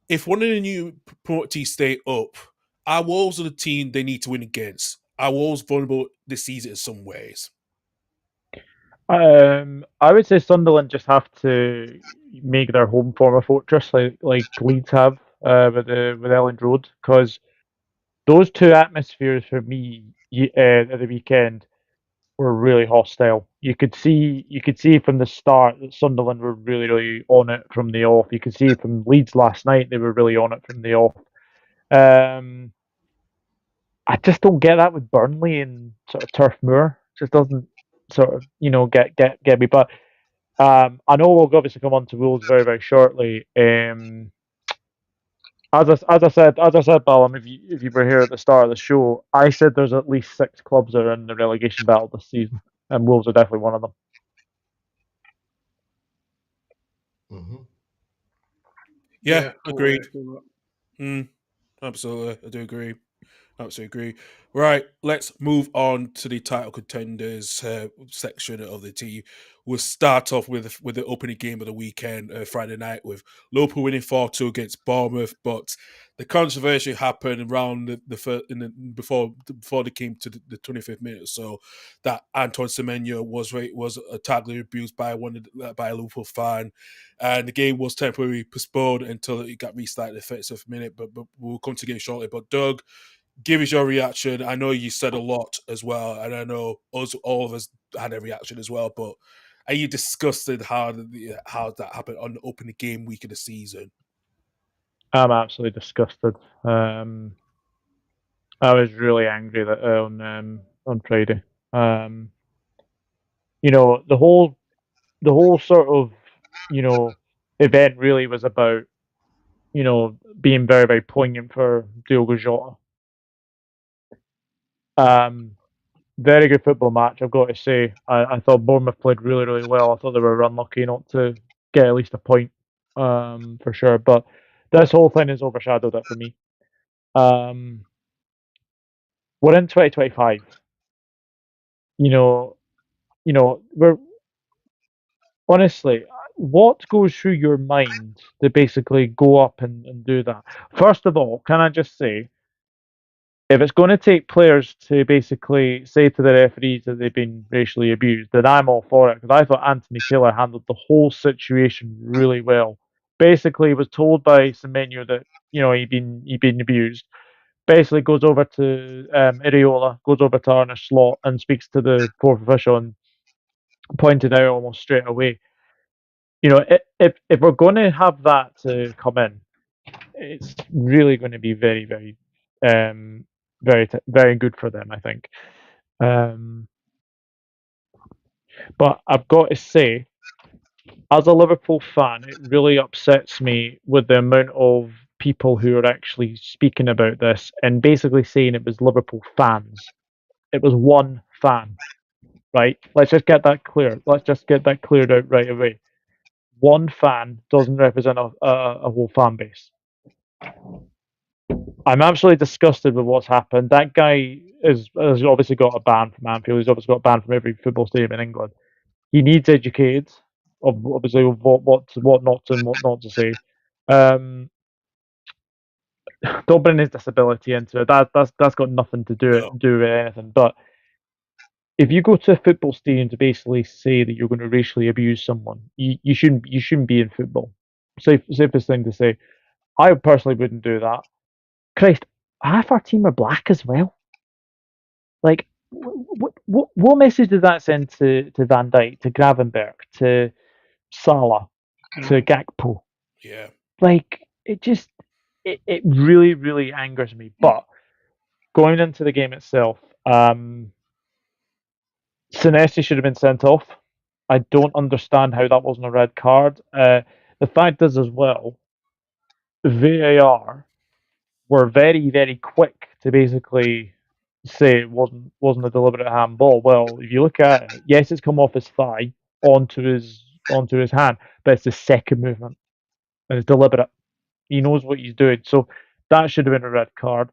If one of the new promoted teams stay up, are Wolves the team they need to win against? Are Wolves vulnerable this season in some ways? I would say Sunderland just have to make their home form a fortress, like Leeds have with Elland Road, because those two atmospheres for me at the weekend were really hostile. You could see from the start that Sunderland were really, really on it from the off. You could see from Leeds last night they were really on it from the off. I just don't get that with Burnley and sort of Turf Moor. Just doesn't sort of get me. But I know we'll obviously come on to Wolves very, very shortly. As I said, Ballum, if you were here at the start of the show, I said there's at least 6 clubs that are in the relegation battle this season, and Wolves are definitely one of them. Mm-hmm. Yeah, agreed. Absolutely, I do agree. Absolutely agree. Right, let's move on to the title contenders section of the team. We'll start off with the opening game of the weekend, Friday night, with Liverpool winning 4-2 against Bournemouth. But the controversy happened around before they came to the 25th minute or so, that Antoine Semenyo was totally abused by by a Liverpool fan, and the game was temporarily postponed until it got restarted in the 35th minute. But we'll come to the game shortly. But Doug, give us your reaction. I know you said a lot as well, and I know all of us had a reaction as well. But are you disgusted how that happened on the opening game week of the season? I'm absolutely disgusted. I was really angry that on Friday. The whole sort of event really was about being very, very poignant for Diogo Jota. Very good football match, I've got to say. I thought Bournemouth played really, really well. I thought they were unlucky not to get at least a point, for sure. But this whole thing has overshadowed it for me. We're in 2025. We're honestly, what goes through your mind to basically go up and do that? First of all, can I just say, if it's going to take players to basically say to the referees that they've been racially abused, then I'm all for it, because I thought Anthony Taylor handled the whole situation really well. Basically, was told by Semenyo that he'd been abused. Basically, goes over to Areola, goes over to Arne Slot, and speaks to the fourth official and pointed out almost straight away. If we're going to have that to come in, it's really going to be very, very very good for them, I think. But I've got to say, as a Liverpool fan, it really upsets me with the amount of people who are actually speaking about this and basically saying it was Liverpool fans. It was one fan, right? Let's just get that clear. Let's just get that cleared out right away. One fan doesn't represent a whole fan base. I'm absolutely disgusted with what's happened. That guy has obviously got a ban from Anfield. He's obviously got a ban from every football stadium in England. He needs educated, obviously, of what not to and what not to say. Don't bring his disability into it. That's got nothing to do with anything. But if you go to a football stadium to basically say that you're going to racially abuse someone, you shouldn't be in football. Safest thing to say. I personally wouldn't do that. Christ, half our team are black as well. Like, what message does that send to Van Dijk, to Gravenberch, to Salah, to Gakpo? Yeah. Like, it really, really angers me. But going into the game itself, Senesi should have been sent off. I don't understand how that wasn't a red card. The fact is, as well, VAR were very, very quick to basically say it wasn't a deliberate handball. Well, if you look at it, yes, it's come off his thigh onto his hand, but it's the second movement and it's deliberate. He knows what he's doing, so that should have been a red card.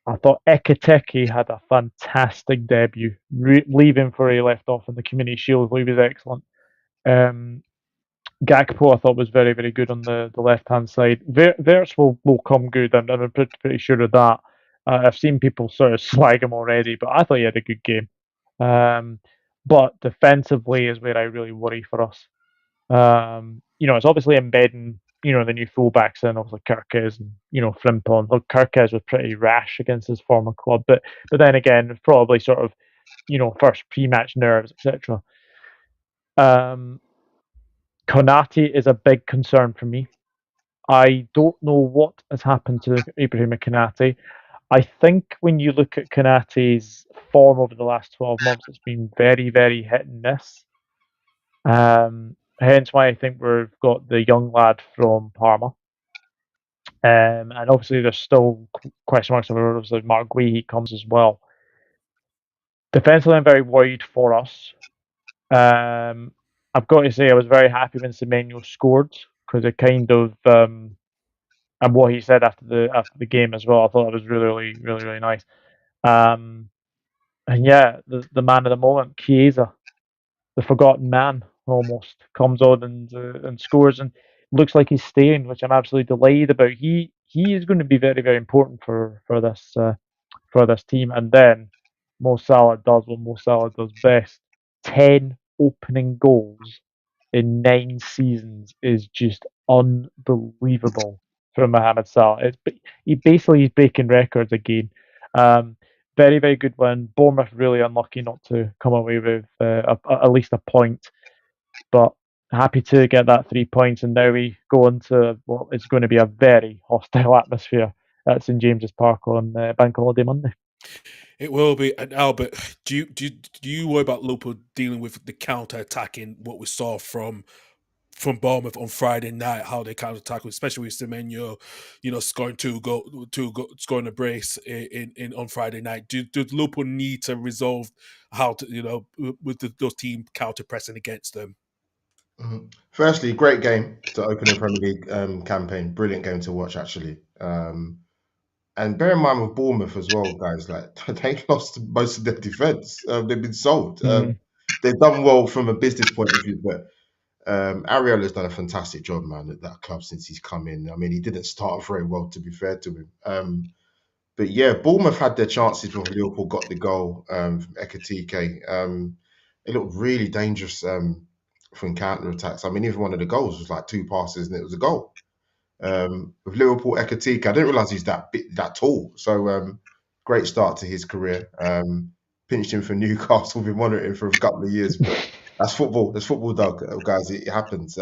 I thought Ekiteke had a fantastic debut, leaving where he left off in the Community Shield. He was excellent. Gakpo, I thought, was very, very good on the left-hand side. Verts will come good, and I'm pretty sure of that. I've seen people sort of slag him already, but I thought he had a good game. But defensively is where I really worry for us. It's obviously embedding, the new fullbacks in, obviously Kirkes and, Frimpong. Look, Kirkes was pretty rash against his former club, but then again, probably sort of, first pre-match nerves, etc. Konate is a big concern for me. I don't know what has happened to Ibrahima Konate. I think when you look at Konate's form over the last 12 months, it's been very, very hit and miss. Hence why I think we've got the young lad from Parma. And obviously there's still question marks over obviously Mark Guehi comes as well. Defensively, I'm very worried for us. I've got to say I was very happy when Semenyo scored because it kind of and what he said after the game as well. I thought it was really, really, really, really nice. And yeah, the man of the moment, Chiesa, the forgotten man, almost comes on and scores and looks like he's staying, which I'm absolutely delighted about. He is going to be very, very important for this team. And then Mo Salah does what Mo Salah does best: 10 opening goals in 9 seasons is just unbelievable from Mohamed Salah. He basically is breaking records again. Very, very good win. Bournemouth really unlucky not to come away with at least a point, but happy to get that 3 points. And now we go into what is going to be a very hostile atmosphere at St James's Park on Bank Holiday Monday. It will be. And Albert, do you worry about Liverpool dealing with the counter-attacking what we saw from Bournemouth on Friday night, how they counter-attack, especially with Semenyo, scoring scoring a brace in on Friday night. Do Liverpool need to resolve how to, with those team counter-pressing against them? Mm-hmm. Firstly, great game to open the Premier League campaign. Brilliant game to watch, actually. And bear in mind with Bournemouth as well, guys, like they lost most of their defence. They've been sold. They've done well from a business point of view, but Ariola's done a fantastic job, man, at that club since he's come in. I mean, he didn't start very well, to be fair to him. But yeah, Bournemouth had their chances when Liverpool got the goal from Ekiteke. It looked really dangerous from counter attacks. I mean, even one of the goals was like 2 passes and it was a goal. With Liverpool, Ekiteke, I didn't realise he's that tall. So great start to his career. Pinched him for Newcastle. Been monitoring for a couple of years, but that's football. That's football, Doug, guys. It happens.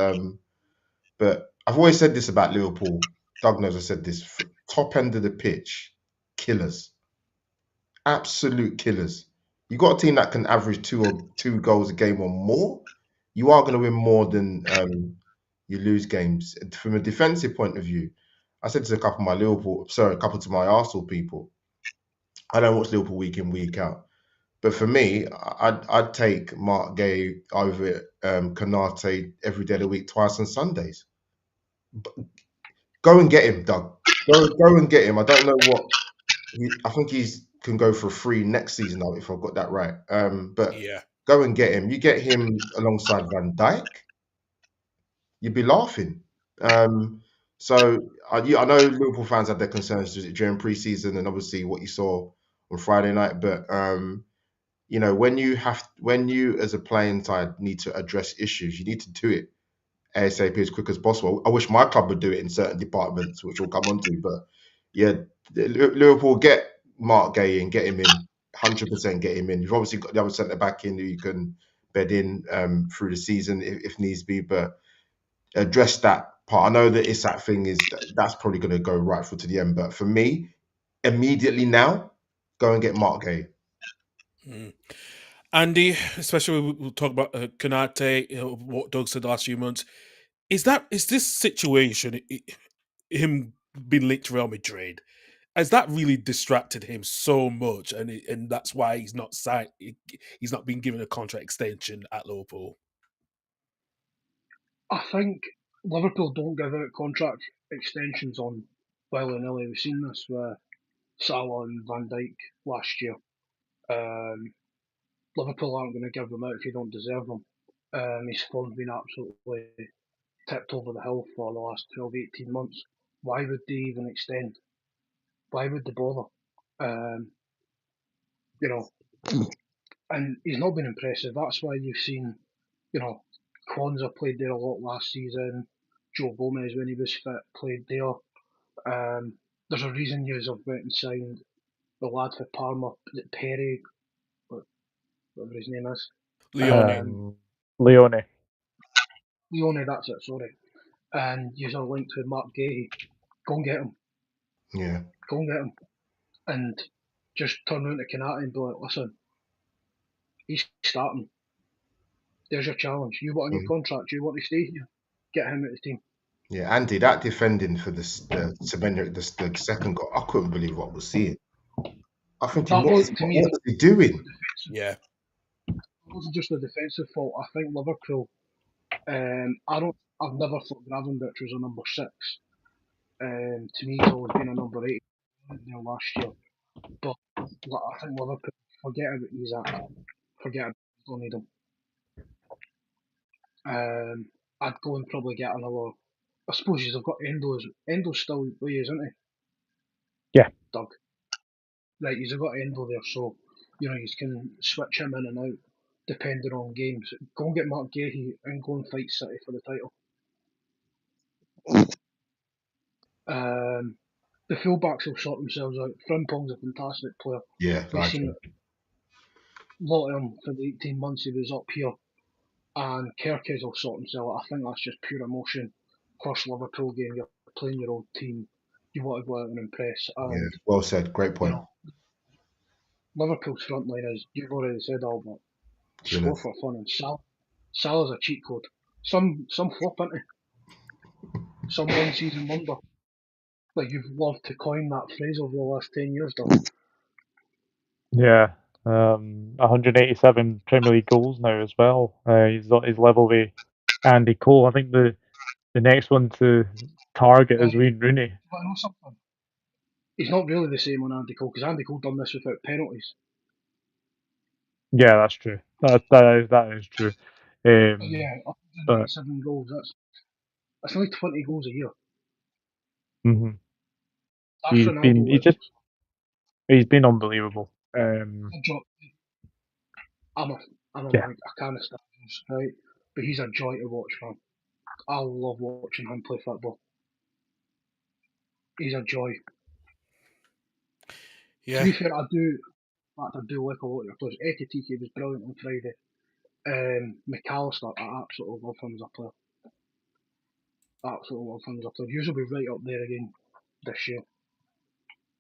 But I've always said this about Liverpool. Doug knows I said this. Top end of the pitch, killers. Absolute killers. You got a team that can average two goals a game or more. you are going to win more than you lose games. From a defensive point of view, I said to a couple to my Arsenal people, I don't watch Liverpool week in, week out. But for me, I'd take Mark Gay over Konate every day of the week, twice on Sundays. Go and get him, Doug. Go and get him. I don't know what. I think he's can go for free next season, though, if I've got that right. But Yeah. go and get him. You get him alongside Van Dijk, you'd be laughing. So I know Liverpool fans had their concerns during pre-season and obviously what you saw on Friday night. But you know, when you as a playing side need to address issues, you need to do it ASAP as quick as possible. I wish my club would do it in certain departments, which we'll come on to. But yeah, Liverpool get Mark Gay and get him in, 100% get him in. You've obviously got the other centre back in who you can bed in through the season if needs be, but address that part. I know that Isak thing that's probably going to go right through to the end, but for me, immediately now, go and get Mark Gay. Andy, especially we'll talk about Konate, what Doug said the last few months. Is this situation, him being linked to Real Madrid, has that really distracted him so much, and that's why he's not signed? He's not been given a contract extension at Liverpool. I think Liverpool don't give out contract extensions on willy-nilly. We've seen this with Salah and Van Dijk last year. Liverpool aren't going to give them out if you don't deserve them. His form's been absolutely tipped over the hill for the last 12, 18 months. Why would they even extend? Why would they bother? You know, and he's not been impressive. That's why you've seen, you know, Kwanzaa played there a lot last season. Joe Gomez, when he was fit, played there. There's a reason you have went and signed the lad for Parma, Perry, whatever his name is. Leone. Leone. Leone, that's it, sorry. And you're linked with Mark Gahey. Go and get him. Yeah. Go and get him. And just turn around to Konate and be like, listen, he's starting. There's your challenge. You want a new contract. You want to stay here. Get him out of the team. Yeah, Andy, that defending for the Semenyo, the second goal, I couldn't believe what I was seeing. I think That was, what to me, was he doing? Yeah. It wasn't just a defensive fault. I think Liverpool. I've never thought Gravenberch was a number 6. To me, he's always been a number 8 there last year. But I think Liverpool forget about Isak. Forget about don't need him. I'd go and probably get another. I suppose you've got Endo's. Endo's still where he is, isn't he? Yeah. Doug. Right, you've got Endo there, so you can switch him in and out depending on games. Go and get Mark Gahey and go and fight City for the title. The fullbacks will sort themselves out. Frimpong's a fantastic player. Yeah, We've like seen a lot of him for the 18 months he was up here. And Kerkez will sort himself out. I think that's just pure emotion. First Liverpool game, you're playing your old team. You want to go out and impress. And, yeah, well said. Great point. Liverpool's front line is, you've already said, Albert, score for fun. And Salah's a cheat code. Some flop, isn't he? Some one-season wonder. Like you've loved to coin that phrase over the last 10 years, Doug. Yeah, 187 Premier League goals now as well. He's level with Andy Cole. I think the next one to target is Wayne Rooney. But I know something. He's not really the same on Andy Cole because Andy Cole done this without penalties. Yeah, that's true. That is true. Yeah, 187 goals. That's only 20 goals a year. Mm-hmm. That's He's been unbelievable. I'm a man. I can't stand this, right? But he's a joy to watch, man. I love watching him play football. He's a joy. Yeah. To be fair, I do like a lot of your players. Ekitike was brilliant on Friday. McAllister, I absolutely love him as a player. Absolutely love him as a player. Hughes will be right up there again this year.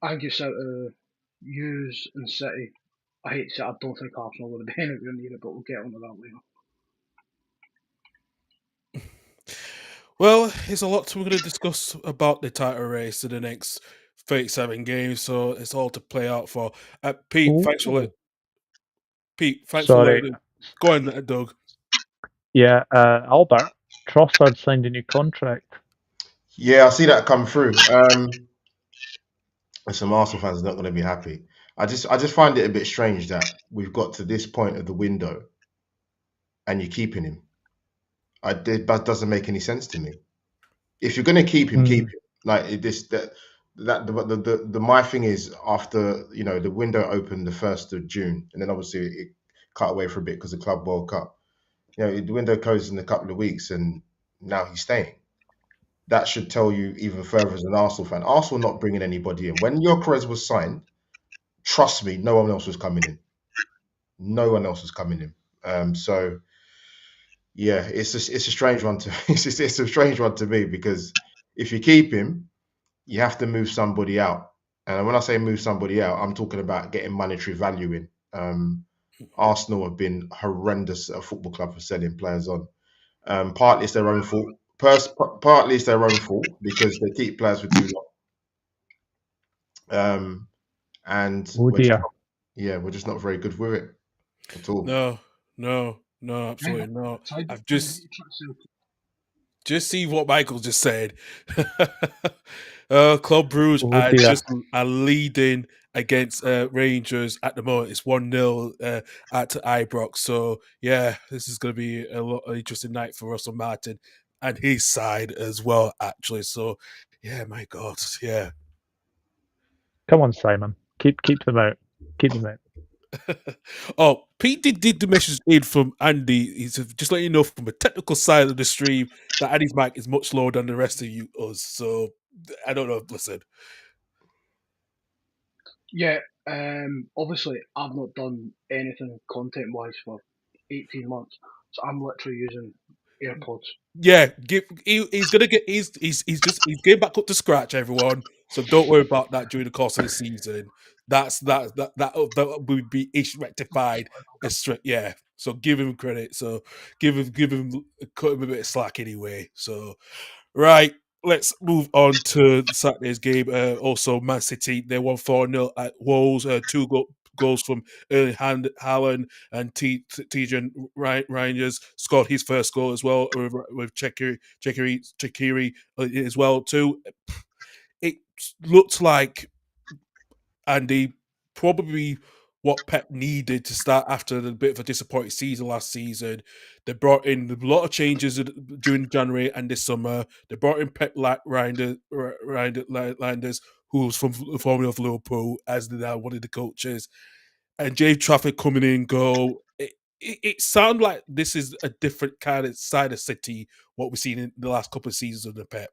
I think it's out of Hughes and City. I hate to say I don't think Arsenal will be anywhere near it, but we'll get onto that later. Well, there's a lot we're going to discuss about the title race in the next 37 games, so it's all to play out for. Pete, thanks for Ooh. letting Sorry. it. Go on, Doug. Yeah, Albert, Trossard signed a new contract. Yeah, I see that come through. Some Arsenal fans are not going to be happy. I just find it a bit strange that we've got to this point of the window and you're keeping him. That doesn't make any sense to me. If you're going to keep him, keep him. Like this, the my thing is after the window opened the 1st of June, and then obviously it cut away for a bit because of Club World Cup. The window closes in a couple of weeks, and now he's staying. That should tell you even further as an Arsenal fan. Arsenal not bringing anybody in. When Gyökeres was signed, trust me, no one else was coming in. No one else was coming in. So yeah, it's a strange one to it's a strange one to me because if you keep him, you have to move somebody out. And when I say move somebody out, I'm talking about getting monetary value in. Arsenal have been horrendous at a football club for selling players on. Partly it's their own fault. Partly it's their own fault because they keep players for too long. And Oh dear. we're just not very good with it at all. No, absolutely not. Tied I've up to sell. just see what Michael just said. Club Brugge Oh are dear. just are leading against Rangers at the moment. It's 1-0 at Ibrox. So yeah, this is going to be a lot of interesting night for Russell Martin and his side as well. Actually, so yeah, my God, yeah. Come on, Simon. Keep them out. Keep them out. Oh, Pete did the message in from Andy. He's just letting you know from a technical side of the stream that Andy's mic is much lower than the rest of us. So I don't know. Listen, Yeah, obviously I've not done anything content wise for 18 months, so I'm literally using AirPods. yeah, he's gonna get he's getting back up to scratch, everyone. So don't worry about that during the course of the season. That would be rectified. Yeah. So give him credit. So cut him a bit of slack anyway. So right, let's move on to Saturday's game. Also, Man City, they won 4-0 at Wolves. Goals from Erling Haaland and Tijan Rangers scored his first goal as well with Chekiri as well too. It looked like Andy probably what Pep needed to start after a bit of a disappointing season last season. They brought in a lot of changes during January and this summer. They brought in Pep Reinders, who was from the formerly of Liverpool, as now one of the coaches, and Jay Trafford coming in goal. It sounds like this is a different kind of side of City, what we've seen in the last couple of seasons of the Pep.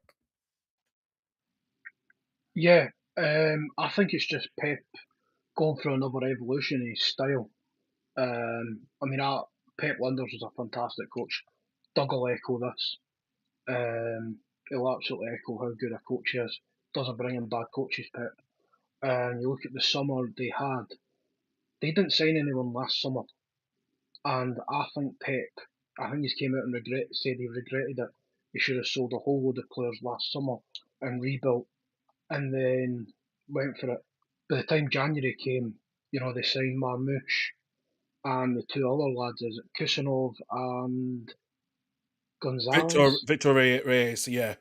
Yeah, I think it's just Pep going through another evolution in his style. I mean, Pep Linders was a fantastic coach. Doug will echo this. He'll absolutely echo how good a coach he is. Doesn't bring in bad coaches, Pep. And you look at the summer they had. They didn't sign anyone last summer, and I think he's came out and said he regretted it. He should have sold a whole load of players last summer and rebuilt, and then went for it. By the time January came, they signed Marmouche and the two other lads, is it Kusanov and Gonzalez? Victor Reyes, yeah.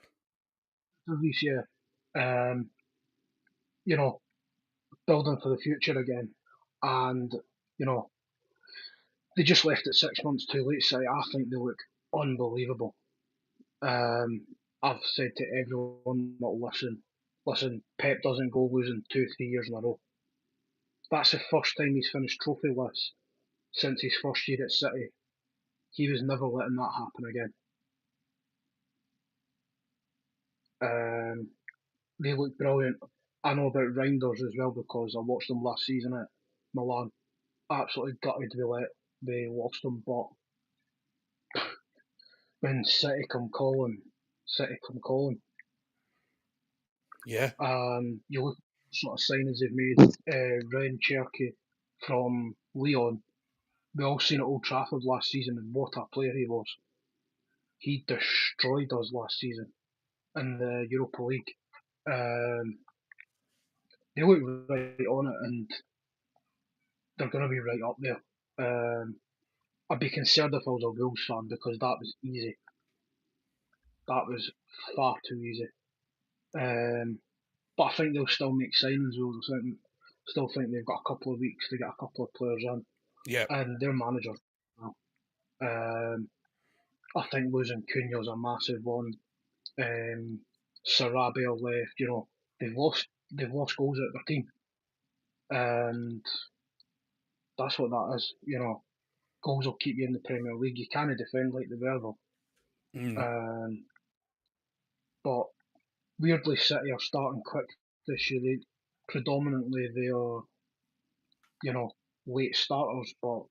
This year, um, you know, building for the future again, and you know, they just left it 6 months too late. So I think they look unbelievable. I've said to everyone that listen, Pep doesn't go losing 2, 3 years in a row. That's the first time he's finished trophyless since his first year at City. He was never letting that happen again. They look brilliant. I know about Reinders as well because I watched them last season at Milan. Absolutely gutted we lost them, but when City come calling, Yeah. You look at sort of signings they've made. Ryan Cherky from Leon. We all seen at Old Trafford last season and what a player he was. he destroyed us last season in the Europa League. They look right on it, and they're going to be right up there. I'd be concerned if I was a Wolves fan, because that was easy. That was far too easy. But I think they'll still make signings. Still think they've got a couple of weeks to get a couple of players in. Yeah. And their manager. I think losing Cunha's a massive one. Sarabia left. They've lost goals at their team, and that's what that is. Goals will keep you in the Premier League. You can't defend like the were though. But weirdly, City are starting quick this year. Predominantly they are, late starters, but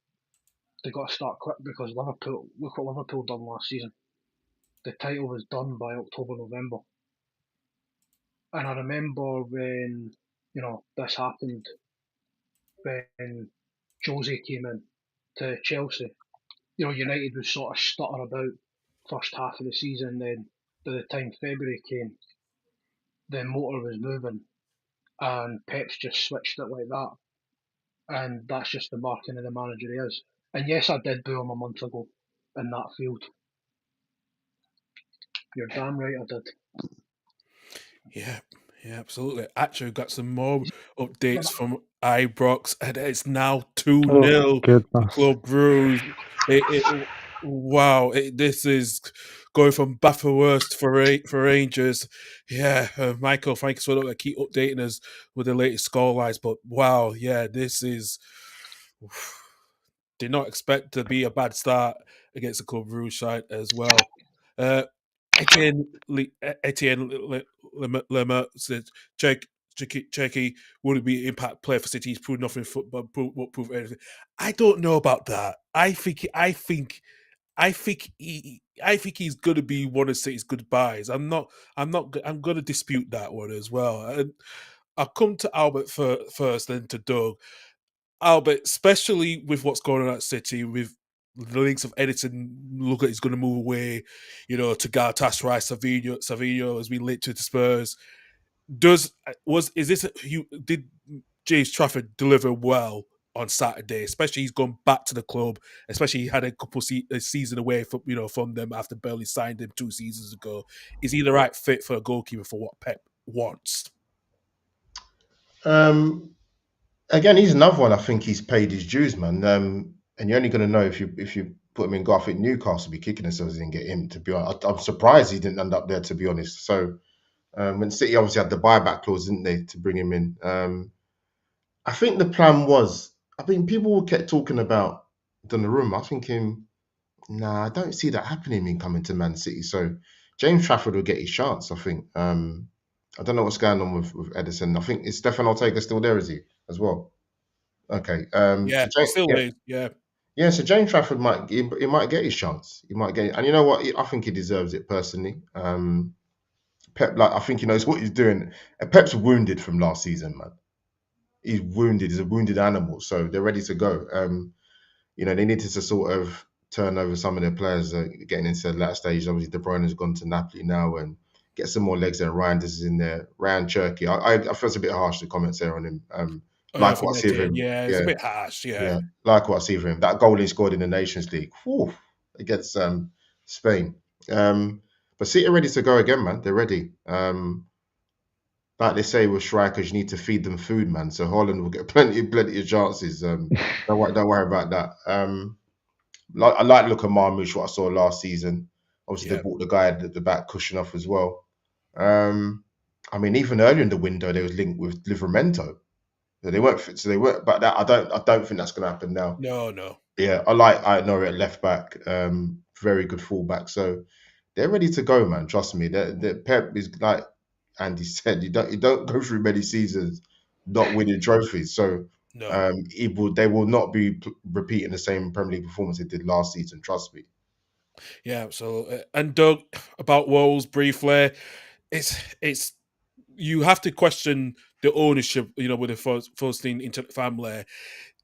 they got to start quick, because Liverpool. Look what Liverpool done last season. The title was done by October, November. And I remember when this happened, when Jose came in to Chelsea. United was sort of stutter about first half of the season. Then by the time February came, the motor was moving, and Pep's just switched it like that. And that's just the marking of the manager he is. And yes, I did boo him a month ago in that field. You're damn right I did. Yeah, absolutely. Actually, we've got some more updates from Ibrox, and it's now 2-0 for Club Brugge. Wow, this is going from bad for worst for Rangers. Yeah, Michael, thanks for keep updating us with the latest scorelines. But wow, yeah, this is. Did not expect to be a bad start against the Club Brugge side as well. Etienne Lemmer said Cherky would be an impact player for City. He's proved nothing, but won't prove anything. I don't know about that. I think he's going to be one of City's goodbyes. I'm going to dispute that one as well. And I'll come to Albert first, then to Doug. Albert, especially with what's going on at City, with the links of Edison, look like he's going to move away, to Galatasaray. Semenyo has been linked to the Spurs. Did James Trafford deliver well on Saturday? Especially he's gone back to the club. Especially he had a couple season away from them after Burnley signed him 2 seasons ago. Is he the right fit for a goalkeeper for what Pep wants? Again, he's another one. I think he's paid his dues, man. And you're only going to know if you put him in goal. I think Newcastle will be kicking themselves and get him. To be honest, I'm surprised he didn't end up there. To be honest, so when City obviously had the buyback clause, didn't they, to bring him in? I think the plan was. I mean, people kept talking about Donnarumma. I was thinking, nah, I don't see that happening. In coming to Man City, so James Trafford will get his chance. I think. I don't know what's going on with Edison. I think is Stefan Ortega still there? Is he as well? Okay. Yeah, so is. Yeah. Yeah, so James Trafford might get his chance. He might get it. And you know what? I think he deserves it personally. Pep, I think he knows what he's doing. Pep's wounded from last season, man. He's wounded. He's a wounded animal. So they're ready to go. They needed to sort of turn over some of their players getting into the latter stage. Obviously, De Bruyne has gone to Napoli now and get some more legs there. Ryan, this is in there. Ryan Cherky. I feel it's a bit harsh, the comments there on him. Like what I see of him. Yeah, it's a bit harsh. Yeah. Like what I see of him. That goal he scored in the Nations League against Spain. But City are ready to go again, man. They're ready. Like they say with strikers, you need to feed them food, man. So Holland will get plenty of chances. Don't worry about that. I like the look of Marmoush, what I saw last season. Obviously, they bought the guy at the back, Kushinoff as well. I mean, even earlier in the window, they was linked with Livramento. They weren't fit, so they weren't. But that I don't think that's going to happen now. No. Yeah, I like Aït-Nouri at left back. Very good fullback. So they're ready to go, man. Trust me. The Pep is like Andy said. You don't go through many seasons not winning trophies. So no. They will not be repeating the same Premier League performance they did last season. Trust me. Yeah, absolutely. And Doug, about Wolves briefly, it's you have to question the ownership, with the Fulstein Internet family.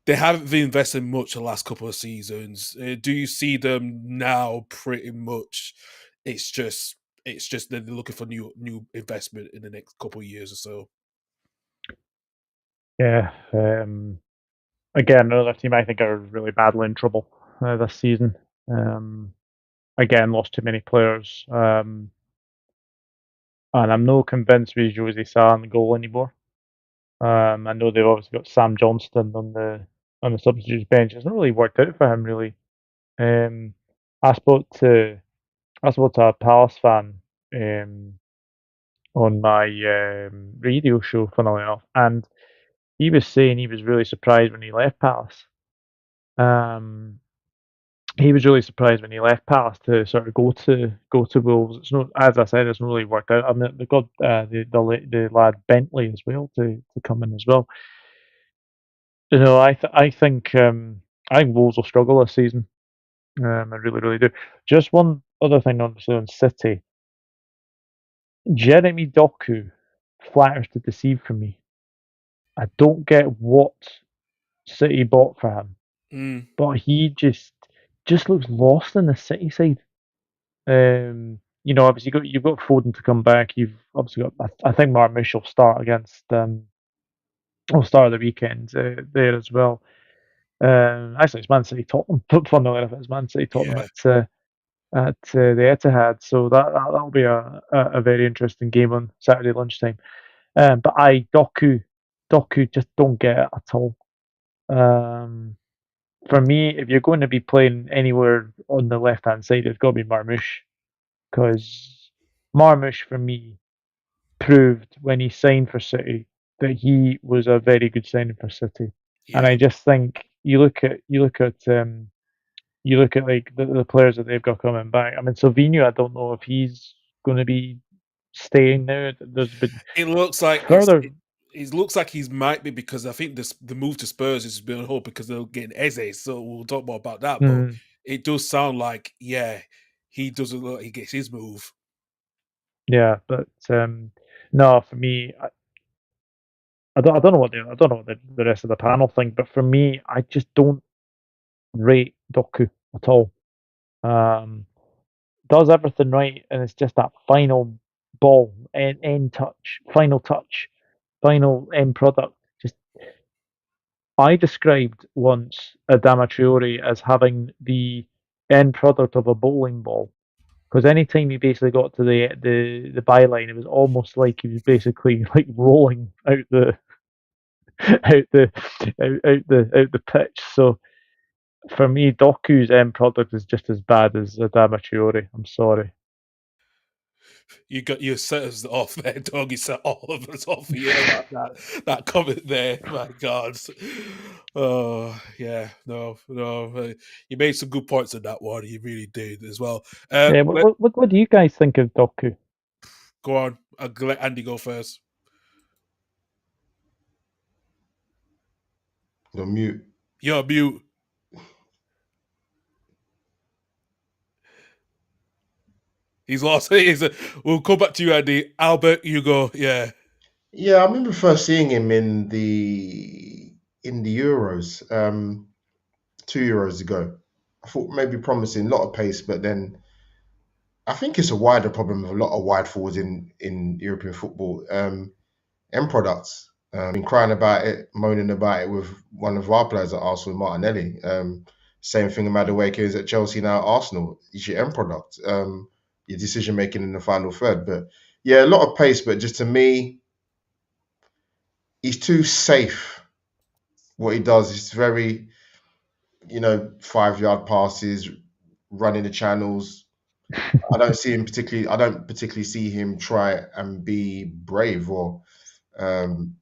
They haven't been investing much the last couple of seasons. Do you see them now pretty much, it's just they're looking for new investment in the next couple of years or so. Yeah. Again, another team I think are really badly in trouble this season. Again, lost too many players. And I'm not convinced with Jose Sa on the goal anymore. I know they've obviously got Sam Johnston on the substitutes bench. It's not really worked out for him, really. I spoke to a Palace fan on my radio show, funnily enough, and he was saying he was really surprised when he left Palace. He was really surprised when he left Palace to sort of go to Wolves. It's not, as I said, it's not really worked out. I mean, they got the lad Bentley as well to come in as well. You know, I think Wolves will struggle this season. I really, really do. Just one other thing, obviously, on City. Jeremy Doku flatters to deceive for me. I don't get what City bought for him, but he just looks lost in the City side. You know, obviously you've got Foden to come back. You've obviously got, I think Marmish will start against will start the weekend there as well. Actually, it's Man City Tottenham. Funnily enough, it's Man City Tottenham at the Etihad. So that'll be a very interesting game on Saturday lunchtime. But Doku just don't get it at all. For me, if you're going to be playing anywhere on the left hand side, it's got to be Marmoush, because Marmoush for me proved when he signed for City that he was a very good signing for City. Yeah. And I just think you look at like the players that they've got coming back. I mean, Silvinho, I don't know if he's going to be staying there. There's been It looks like further. It looks like he might be, because I think the move to Spurs has been on hold because they're getting Eze. So we'll talk more about that. But it does sound like, yeah, he doesn't look. He gets his move. Yeah, but no, for me, I don't know what the rest of the panel think, but for me, I just don't rate Doku at all. Does everything right, and it's just that final ball, end touch, final end product. Just, I described once Adama Traore as having the end product of a bowling ball, because anytime he basically got to the byline, it was almost like he was basically like rolling out the pitch. So for me, Doku's end product is just as bad as Adama Traore. I'm sorry. You set us off there, Doug. You set all of us off here. that comment there, my God. Oh yeah, no. You made some good points on that one. You really did as well. Yeah, what do you guys think of Doku? Go on. I'll let Andy go first. You're mute. You're mute. He's lost. We'll come back to you, Andy. Albert, you go. Yeah. Yeah, I remember first seeing him in the Euros, 2 Euros ago. I thought maybe promising, a lot of pace, but then I think it's a wider problem with a lot of wide forwards in European football. End products. Been crying about it, moaning about it with one of our players at Arsenal, Martinelli. Same thing about the way he is at Chelsea now at Arsenal. It's your end product. Your decision making in the final third. But yeah, a lot of pace, but just to me, he's too safe. What he does is very, 5-yard passes, running the channels. I don't particularly see him try and be brave or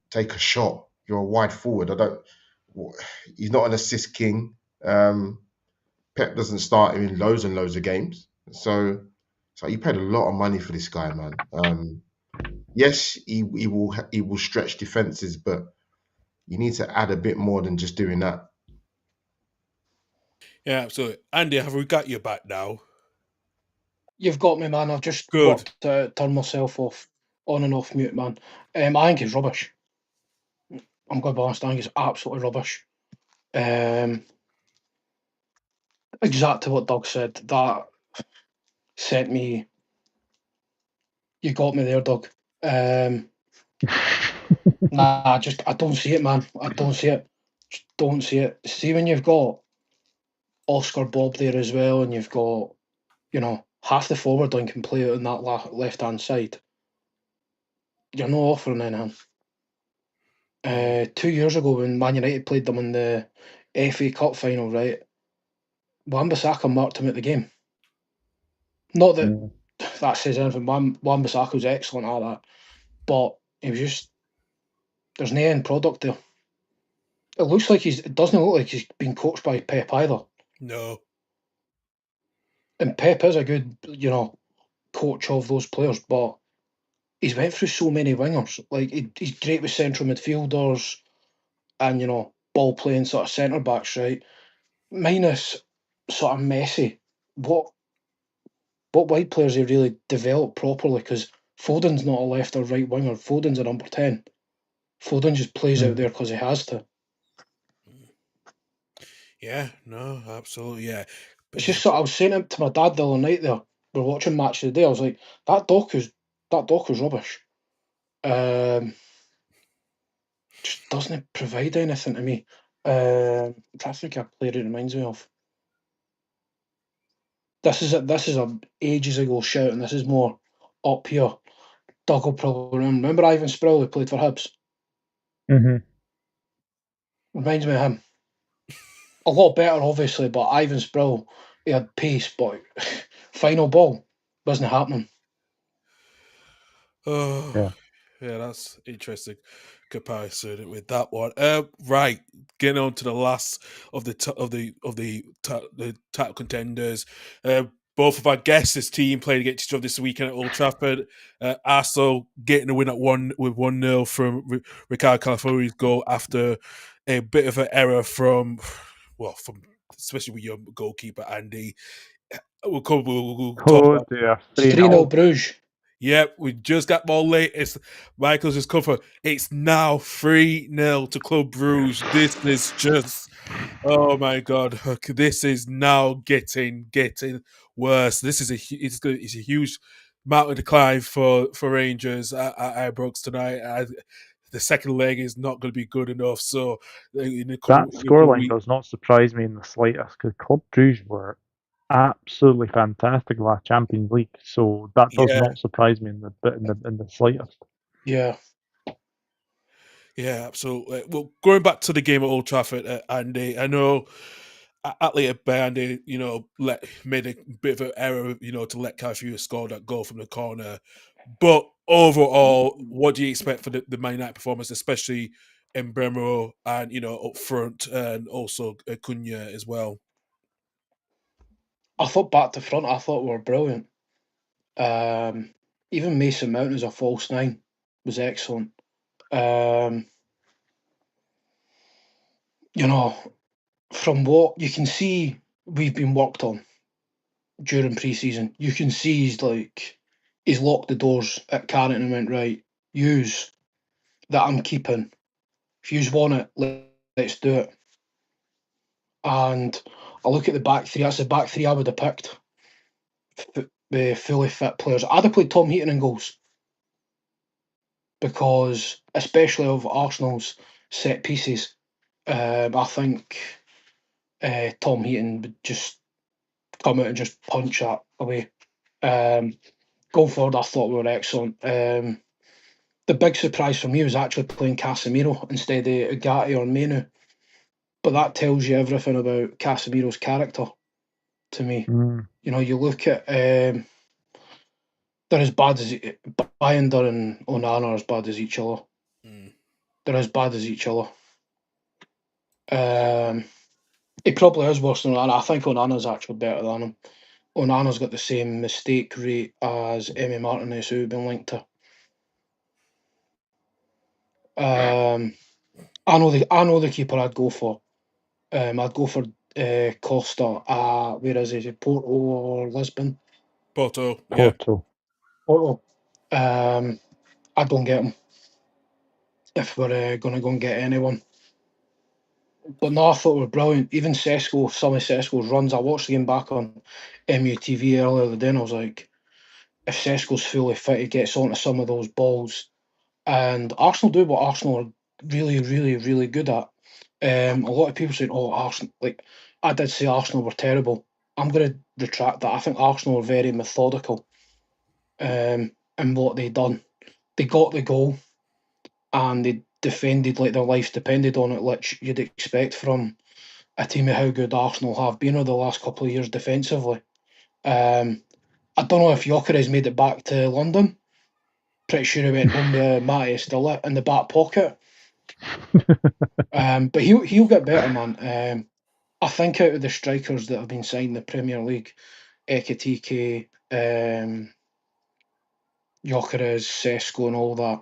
take a shot. You're a wide forward. He's not an assist king. Pep doesn't start him in loads and loads of games. So you paid a lot of money for this guy, man. Yes, he will stretch defenses, but you need to add a bit more than just doing that. Yeah, absolutely. Andy, have we got you back now? You've got me, man. I've just Good. turned myself off, on and off mute, man. I think he's rubbish. I'm going to be honest, I think he's absolutely rubbish. Exactly what Doug said. That sent me You got me there, Doug. Nah, I don't see it, man. I don't see it. Just don't see it. See, when you've got Oscar Bob there as well, and you've got, half the forward line can play out on that left-hand side, you're not offering anything. 2 years ago, when Man United played them in the FA Cup final, right, Wan-Bissaka marked him at the game. Not that that says anything. Wan-Bissaka was excellent at that, but it was just, there's no end product there. It doesn't look like he's been coached by Pep either. No. And Pep is a good, coach of those players, but he's went through so many wingers. Like, he's great with central midfielders and, ball playing sort of centre backs, right? Minus sort of Messi. What wide players he really developed properly? Because Foden's not a left or right winger. Foden's a number 10. Foden just plays out there because he has to. Yeah, no, absolutely, yeah. It's just I was saying it to my dad the other night there. We're watching Match of the Day. I was like, that doc is rubbish. Just doesn't provide anything to me. I'm trying to think of a player it reminds me of. This is a ages ago shout, and this is more up here. Doug will probably remember Ivan Sproul, who played for Hibs. Reminds me of him. A lot better, obviously, but Ivan Sproul, he had pace, but final ball wasn't happening. Oh, yeah, that's interesting comparison with that one. Right, getting on to the last of the title contenders. Both of our guests' team played against each other this weekend at Old Trafford. Arsenal getting a win at 1-0 from Ricardo Calafiori's goal after a bit of an error from especially with your goalkeeper Andy. We'll talk about 3-0 Bruges. Yep, we just got more latest. Michael's just covered. It's now 3-0 to Club Bruges. This is just, oh my god, this is now getting worse. This is it's a huge mountain decline for Rangers at Ibrox tonight. The second leg is not going to be good enough. So that scoreline does not surprise me in the slightest, because Club Bruges were absolutely fantastic last Champions League, so that does not surprise me in the slightest. Yeah, absolutely. Well, going back to the game at Old Trafford, Andy, I know Atletico Andy, made a bit of an error, to let Calafiori score that goal from the corner. But overall, what do you expect for the Man United performance, especially in Bremo and up front, and also Cunha as well? I thought back to front, I thought we were brilliant. Even Mason Mount as a false 9 was excellent. From what you can see, we've been worked on during pre-season. You can see he's locked the doors at Carrington and went, right, use that I'm keeping. If you want it, let's do it. And I look at the back three. That's the back three I would have picked. Fully fit players. I'd have played Tom Heaton in goals, because especially of Arsenal's set pieces, I think Tom Heaton would just come out and just punch that away. Going forward, I thought we were excellent. The big surprise for me was actually playing Casemiro instead of Ugarte or Menu. But that tells you everything about Casemiro's character to me. You look at they're as bad as Binder and Onana are as bad as each other. They're as bad as each other. He probably is worse than Onana. I think Onana's actually better than him. Onana's got the same mistake rate as Emi Martinez, who've been linked to. I know the keeper I'd go for. I'd go for Costa. Where is he? Porto or Lisbon? Porto. Porto. I don't get him if we're going to go and get anyone. But no, I thought we were brilliant. Even some of Sesko's runs. I watched the game back on MUTV earlier today, and I was like, if Sesko's fully fit, he gets onto some of those balls. And Arsenal do what Arsenal are really, really, really good at. A lot of people saying, "Oh, Arsenal!" Like I did say, Arsenal were terrible. I'm going to retract that. I think Arsenal were very methodical in what they done. They got the goal and they defended like their lives depended on it, which you'd expect from a team of how good Arsenal have been over the last couple of years defensively. I don't know if Gyökeres made it back to London. Pretty sure he went home with Matty still in the back pocket. But he'll get better, man. I think out of the strikers that have been signed in the Premier League, Ekitike, Gyökeres, Sesko and all that,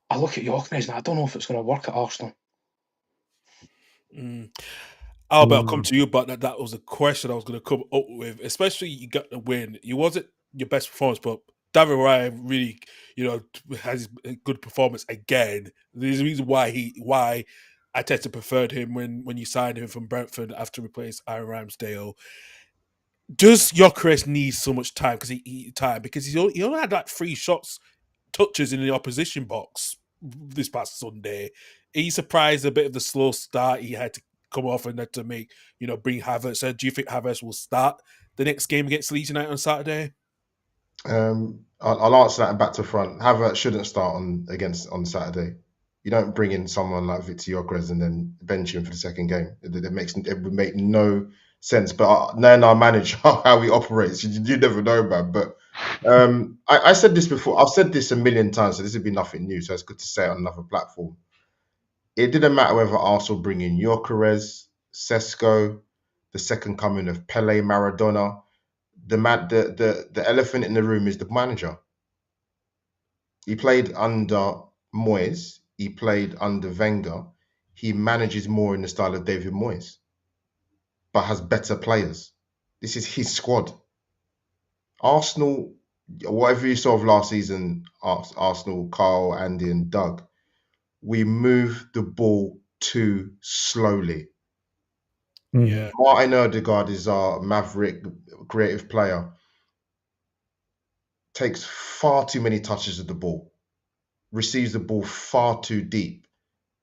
I look at Gyökeres and I don't know if it's going to work at Arsenal. Albert, I'll come to you, but that was a question I was going to come up with. Especially you got the win. It wasn't your best performance, but David Raya really, has a good performance again. There's a reason why I tend to preferred him when you signed him from Brentford after replace Aaron Ramsdale. Does Gyökeres need so much time because he only had like 3 touches in the opposition box this past Sunday? Are you surprised a bit of the slow start he had to come off and had to make, bring Havertz? Do you think Havertz will start the next game against Leeds United on Saturday? I'll answer that back to front. Havertz shouldn't start on Saturday. You don't bring in someone like Victor Gyökeres and then bench him for the second game. It would make no sense. But knowing our manager, how he operates, you never know, man. But I said this before. I've said this a million times, so this would be nothing new. So it's good to say it on another platform. It didn't matter whether Arsenal bring in Gyökeres, Sesko, the second coming of Pele, Maradona. The elephant in the room is the manager. He played under Moyes. He played under Wenger. He manages more in the style of David Moyes, but has better players. This is his squad. Arsenal, whatever you saw of last season, Arsenal, Karl, Andy and Doug, we move the ball too slowly. Yeah. Martin Odegaard is our maverick creative player. Takes far too many touches of the ball. Receives the ball far too deep.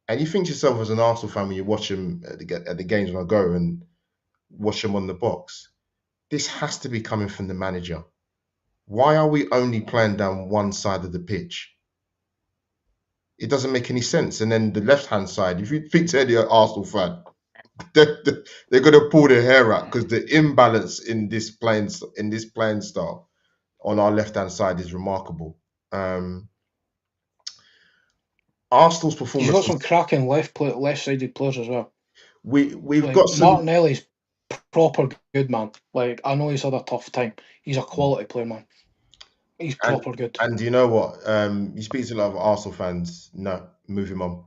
And you think to yourself as an Arsenal fan when you watch him at the games when I go and watch him on the box, this has to be coming from the manager. Why are we only playing down one side of the pitch? It doesn't make any sense. And then the left-hand side, if you speak to any Arsenal fan, they're going to pull their hair out because the imbalance in this playing style on our left-hand side is remarkable. Arsenal's performance. You've got some cracking left-sided players as well. We've got some. Martinelli's proper good, man. Like I know he's had a tough time. He's a quality player, man. He's proper good. And you know what? You speak to a lot of Arsenal fans. No, move him on.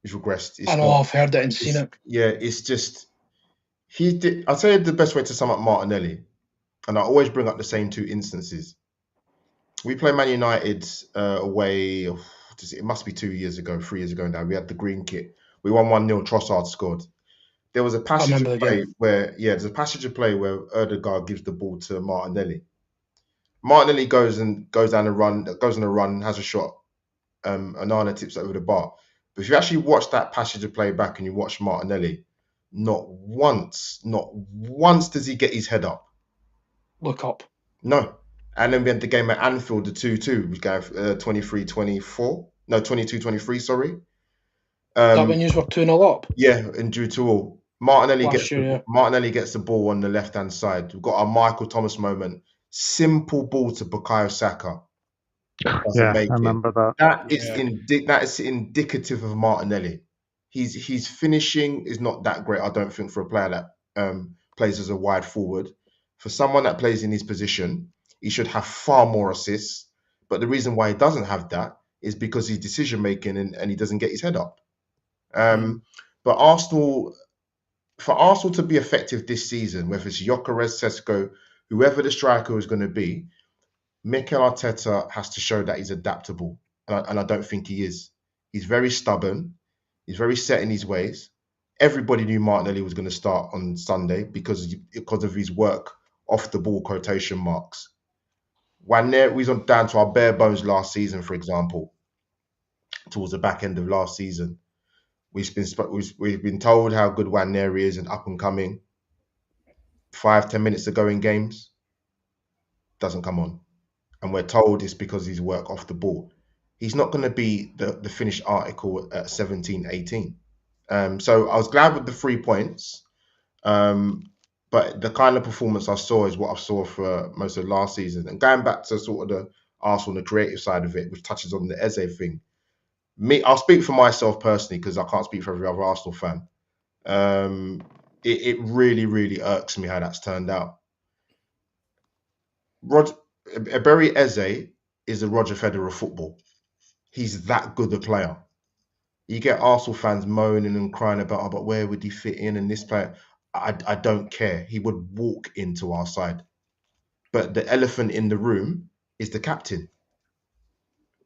He's regressed. I know. I've heard it and seen it. Yeah, it's just he did. I'll tell you the best way to sum up Martinelli, and I always bring up the same 2 instances. We play Man United away. It must be 3 years ago now. We had the green kit. We won 1-0. Trossard scored. There was a passage of play where Odegaard gives the ball to Martinelli. Martinelli goes on a run, has a shot. Onana tips it over the bar. But if you actually watch that passage of play back and you watch Martinelli, not once does he get his head up. Look up. No. And then we had the game at Anfield, the 2-2, which gave 23-24. No, 22-23, sorry. That when you were 2-0 up? Yeah, and due to all. Martinelli gets the ball on the left-hand side. We've got our Michael Thomas moment. Simple ball to Bukayo Saka. Yeah, I remember that. That is indicative of Martinelli. His finishing is not that great, I don't think, for a player that plays as a wide forward. For someone that plays in his position, he should have far more assists. But the reason why he doesn't have that is because he's decision making and he doesn't get his head up. But for Arsenal to be effective this season, whether it's Gyökeres, Sesko, whoever the striker is going to be, Mikel Arteta has to show that he's adaptable. And I don't think he is. He's very stubborn. He's very set in his ways. Everybody knew Martinelli was going to start on Sunday because of his work off the ball, quotation marks. Nwaneri was down to our bare bones last season, for example, towards the back end of last season. We've been told how good Nwaneri is and up and coming. 5-10 minutes to go in games, doesn't come on. And we're told it's because he's work off the ball. He's not going to be the finished article at 17, 18. So I was glad with the 3 points. But the kind of performance I saw is what I saw for most of last season. And going back to sort of the Arsenal, the creative side of it, which touches on the Eze thing. I'll speak for myself personally because I can't speak for every other Arsenal fan. It really, really irks me how that's turned out. Eberechi Eze is a Roger Federer of football. He's that good a player. You get Arsenal fans moaning and crying about, but where would he fit in? And this player, I don't care. He would walk into our side. But the elephant in the room is the captain.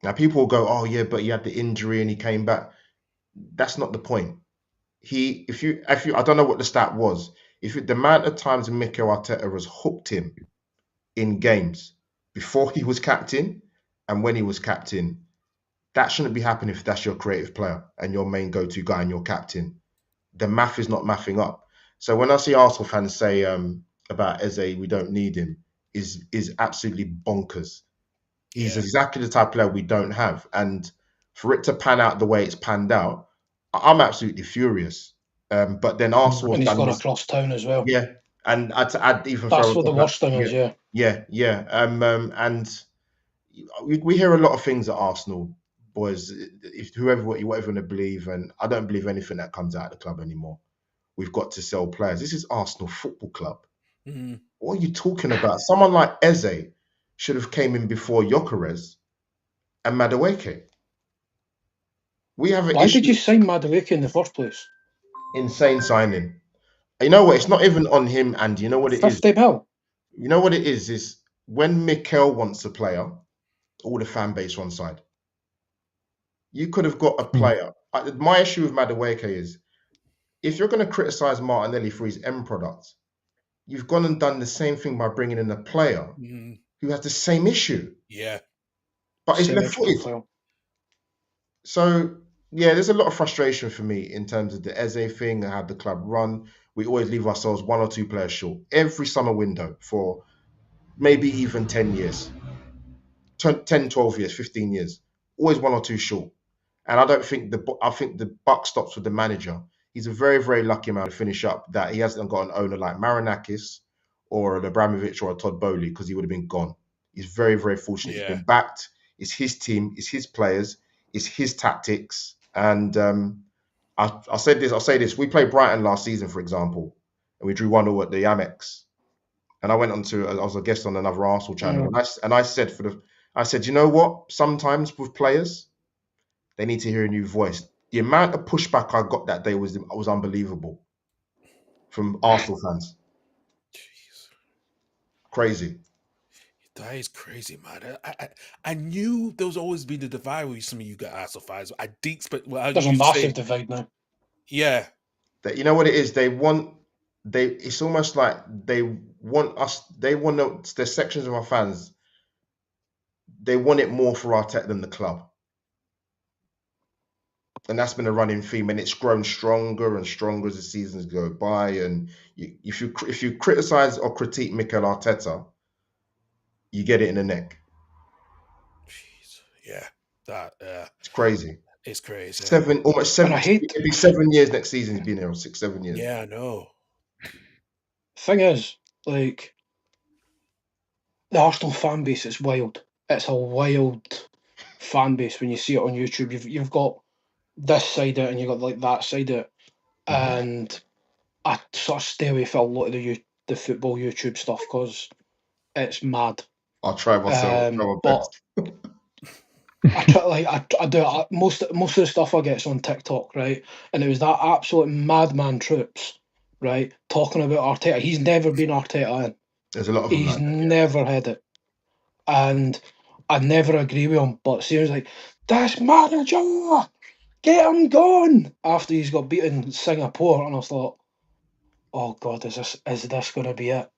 Now people will go, oh yeah, but he had the injury and he came back. That's not the point. If you, I don't know what the stat was. The amount of times Mikel Arteta has hooked him in games before he was captain and when he was captain, that shouldn't be happening if that's your creative player and your main go-to guy and your captain. The math is not mathing up. So when I see Arsenal fans say about Eze, we don't need him, is absolutely bonkers. He's exactly the type of player we don't have. And for it to pan out the way it's panned out, I'm absolutely furious. But then Arsenal... And he's gone across town as well. Yeah. And I'd even... That's what the worst thing is, Yeah. And we hear a lot of things at Arsenal, boys, whatever you want to believe, and I don't believe anything that comes out of the club anymore. We've got to sell players. This is Arsenal Football Club. Mm-hmm. What are you talking about? Someone like Eze should have came in before Gyökeres and Madueke. Why did you sign Madueke in the first place? Insane signing. You know what? It's not even on him, and you know what it is? 50 mil. You know what it is when Mikel wants a player, all the fan base on side. You could have got a player. My issue with Madueke is, if you're going to criticize Martinelli for his end product, you've gone and done the same thing by bringing in a player who has the same issue. Yeah. But he's left-footed. So, yeah, there's a lot of frustration for me in terms of the Eze thing and how the club run. We always leave ourselves 1 or 2 players short every summer window for maybe even 10 years. 10, 12 years, 15 years. Always 1 or 2 short. And I think the buck stops with the manager. He's a very, very lucky man to finish up that he hasn't got an owner like Marinakis or an Abramovich or a Todd Bowley, because he would have been gone. He's very, very fortunate. Yeah. He's been backed. It's his team. It's his players. It's his tactics. And I'll say this. We played Brighton last season, for example, and we drew 1-1 at the Amex. And I went on I was a guest on another Arsenal channel, and I said, you know what? Sometimes with players, they need to hear a new voice. The amount of pushback I got that day was unbelievable from Arsenal fans. Jeez. Crazy. That is crazy, man. I knew there was always been the divide with some of you guys Arsenal fans. I did expect... There's a massive divide now. Yeah. You know what it is? It's almost like they want there's sections of our fans, they want it more for Arteta than the club. And that's been a running theme, and it's grown stronger and stronger as the seasons go by. And if you criticize or critique Mikel Arteta, you get it in the neck. Jeez, yeah, it's crazy. It's crazy. Almost 7. It'll be 7 years next season. He's been here, or 6-7 years. Yeah, I know. Thing is, like, the Arsenal fan base is wild. It's a wild fan base when you see it on YouTube. You've got this side of it and you got like that side of it, and I sort of stay away from a lot of the football YouTube stuff because it's mad. I'll try myself. But I try, I do most of the stuff I get is on TikTok, right? And it was that absolute madman Troops, right, talking about Arteta. He's never been Arteta in. There's a lot of them. He's never had it, and I never agree with him. But seems like this manager. Get him gone after he's got beaten Singapore, and I thought, oh God, is this going to be it?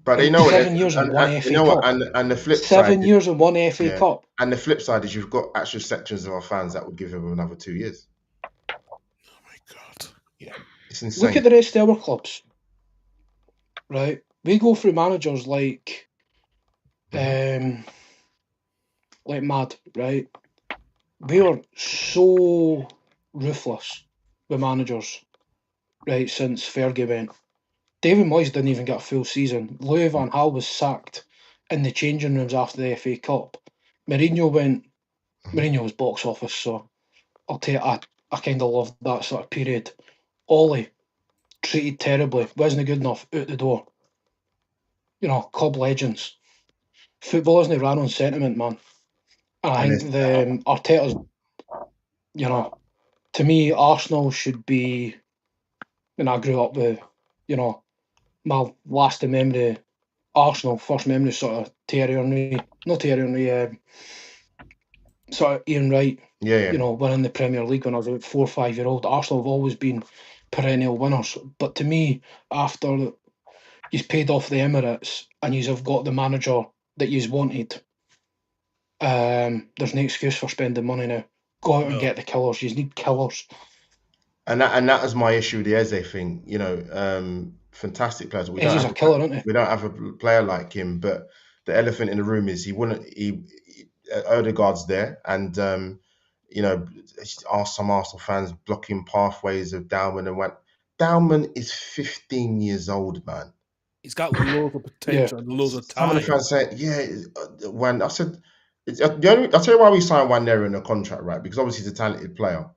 But In you know what? 7 years and won You FA know what? Cup. And the flip 7 side, years and won FA yeah. Cup. And the flip side is you've got actual sections of our fans that would give him another 2 years. Oh my God. Yeah. It's insane. Look at the rest of our clubs. Right? We go through managers like mad, right? We are so ruthless with managers, right, since Fergie went. David Moyes didn't even get a full season. Louis van Gaal was sacked in the changing rooms after the FA Cup. Mourinho went. Mourinho was box office, so I'll tell you, I kind of loved that sort of period. Ollie, treated terribly, wasn't good enough, out the door. You know, club legends. Football isn't ran on sentiment, man. And I think the Arteta's, you know, to me, Arsenal should be. And I grew up with, you know, my last memory, Arsenal, first memory, sort of Thierry Henry, not Thierry Henry, sort of Ian Wright. Yeah. You know, winning the Premier League when I was about 4 or 5 year old. Arsenal have always been perennial winners. But to me, after he's paid off the Emirates and he's have got the manager that he's wanted, there's no excuse for spending money now. Go out and get the killers. You need killers. And that is my issue with the Eze thing. You know, fantastic players. Eze's a killer, isn't he? We don't have a player like him, but the elephant in the room is Odegaard's there, and you know, some Arsenal fans blocking pathways of Downman and went. Downman is 15 years old, man. He's got loads of potential and loads of time. Some of the fans say, when I said, I'll tell you why we signed Wanera in a contract, right? Because obviously he's a talented player.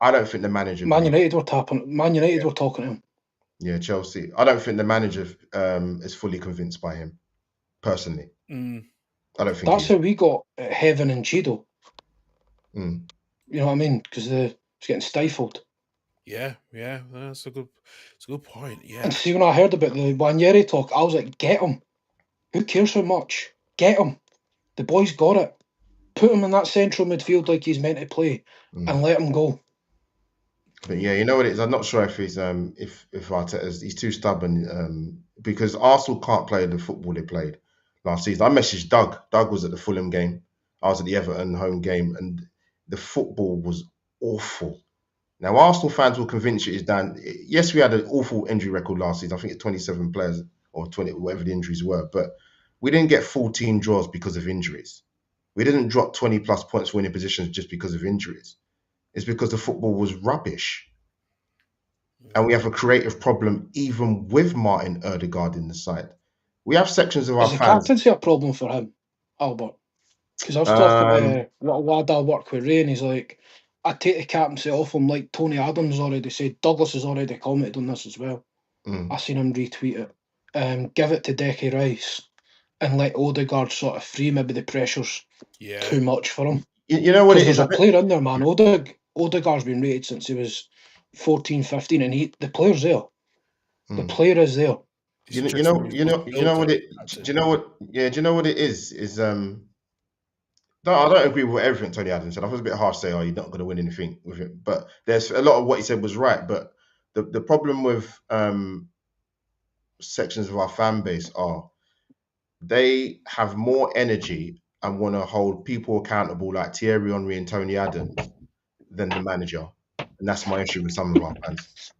I don't think the manager. Man United were talking to him. Yeah, Chelsea. I don't think the manager is fully convinced by him, personally. I don't think that's how we got Heaven and Chido. You know what I mean? Because it's getting stifled. Yeah, that's a good point. Yeah. And see, when I heard about the Waneri talk, I was like, get him. Who cares how much? Get him. The boy's got it. Put him in that central midfield like he's meant to play, and let him go. But yeah, you know what it is. I'm not sure if he's if Arteta's, he's too stubborn because Arsenal can't play the football they played last season. I messaged Doug. Doug was at the Fulham game. I was at the Everton home game, and the football was awful. Now, Arsenal fans will convince you it's down. Yes, we had an awful injury record last season. I think it's 27 players or 20, whatever the injuries were. But we didn't get 14 draws because of injuries. We didn't drop 20 plus points winning positions just because of injuries. It's because the football was rubbish. And we have a creative problem even with Martin Odegaard in the side. We have sections of our fans. Is the captaincy a problem for him, Albert? Because I was talking to a lad I work with, Ray, and he's like, I take the captaincy off him, like Tony Adams already said. Douglas has already commented on this as well. I seen him retweet it. Give it to Decky Rice and let Odegaard sort of free. Maybe the pressure's too much for him. You know what it is? There's a player in there, man. Odegaard's been rated since he was 14, 15, and the player's there. The player is there. Do you know what it is? No, I don't agree with everything Tony Adams said. I was a bit harsh to say, you're not going to win anything with him. But there's a lot of what he said was right. But the problem with sections of our fan base are they have more energy and want to hold people accountable like Thierry Henry and Tony Adams than the manager. And that's my issue with some of our fans.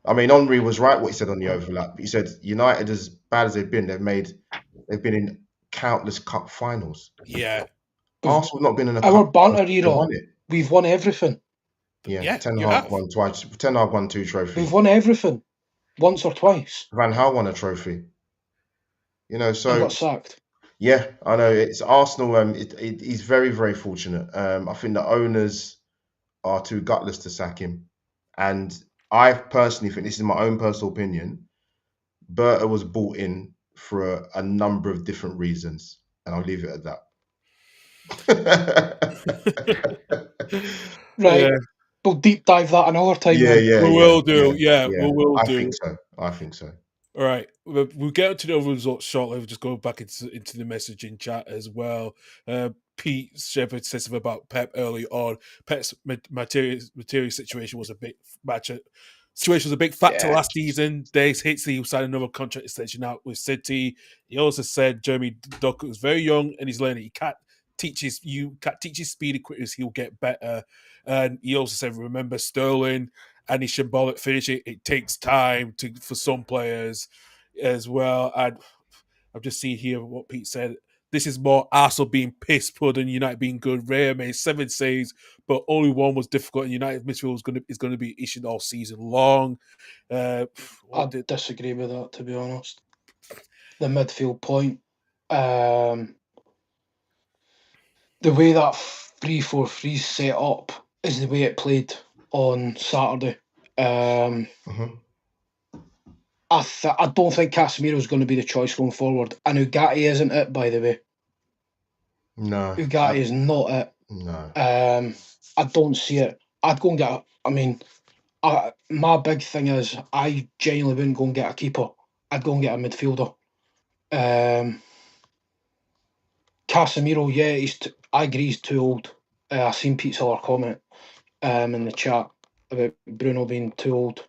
I mean, Henry was right what he said on the overlap. He said United, as bad as they've been in countless cup finals. Yeah. Arsenal not been in a our cup. banter era. We've won everything. Yeah, Ten Hag won twice. Ten Hag won 2 trophies. We've won everything, once or twice. Van Gaal won a trophy. You know, so he got sacked. Yeah, I know. It's Arsenal. He's very, very fortunate. I think the owners are too gutless to sack him, and I personally think, this is my own personal opinion, Berta was brought in for a number of different reasons, and I'll leave it at that. Right. Yeah. We'll deep dive that another time. We will do. We will do. I think so. All right. We'll get to the other results shortly. We'll just go back into the messaging chat as well. Pete Shepherd said something about Pep early on. Pep's material situation was a bit situation was a big factor last season. They Hickley signed another contract extension out with City. He also said Jeremy Doku was very young and he's learning. He can't teach his speed and quickness. He'll get better. And he also said, remember Sterling and his symbolic finishing. It takes time for some players as well. And I've just seen here what Pete said. This is more Arsenal being piss poor than United being good. Raya made 7 saves, but only one was difficult. And United midfield is going to be issued all season long. I disagree with that, to be honest. The midfield point, the way that 3-4-3 set up is the way it played on Saturday. I don't think Casemiro is going to be the choice going forward, and Ugarte isn't it, by the way. No, Ugarte is not it. No, I don't see it. I'd go and get. My big thing is I genuinely wouldn't go and get a keeper. I'd go and get a midfielder. Casemiro, yeah, I agree he's too old. I seen Pete Siller comment in the chat about Bruno being too old.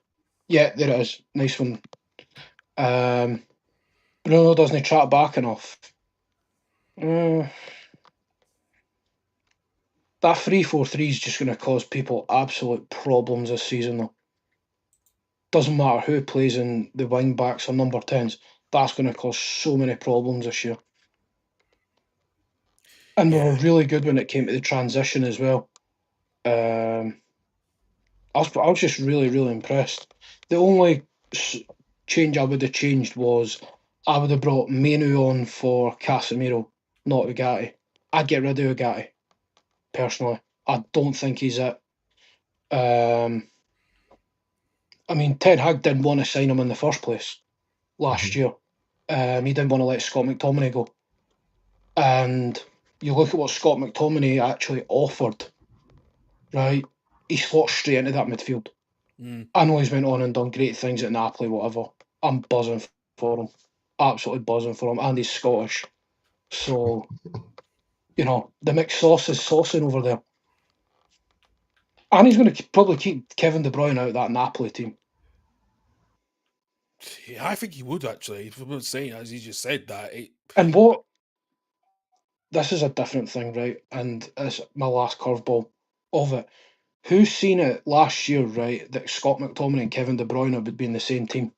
Yeah, there it is. Nice one. Bruno doesn't track back enough. That 3-4-3 is just going to cause people absolute problems this season, though. Doesn't matter who plays in the wing backs or number 10s. That's going to cause so many problems this year. And we were really good when it came to the transition as well. I was just really, really impressed. The only change I would have changed was I would have brought Menu on for Casemiro, not Ugarte. I'd get rid of Ugarte, personally. I don't think he's it. Ten Hag didn't want to sign him in the first place last year. He didn't want to let Scott McTominay go. And you look at what Scott McTominay actually offered, right? He slots straight into that midfield. I know he's went on and done great things at Napoli, whatever. I'm buzzing for him. Absolutely buzzing for him. And he's Scottish. So, the mixed sauce is saucing over there. And he's going to probably keep Kevin De Bruyne out of that Napoli team. Yeah, I think he would, actually. If I'm saying, as you just said that. This is a different thing, right? And it's my last curveball of it. Who's seen it last year, right, that Scott McTominay and Kevin De Bruyne would be in the same team?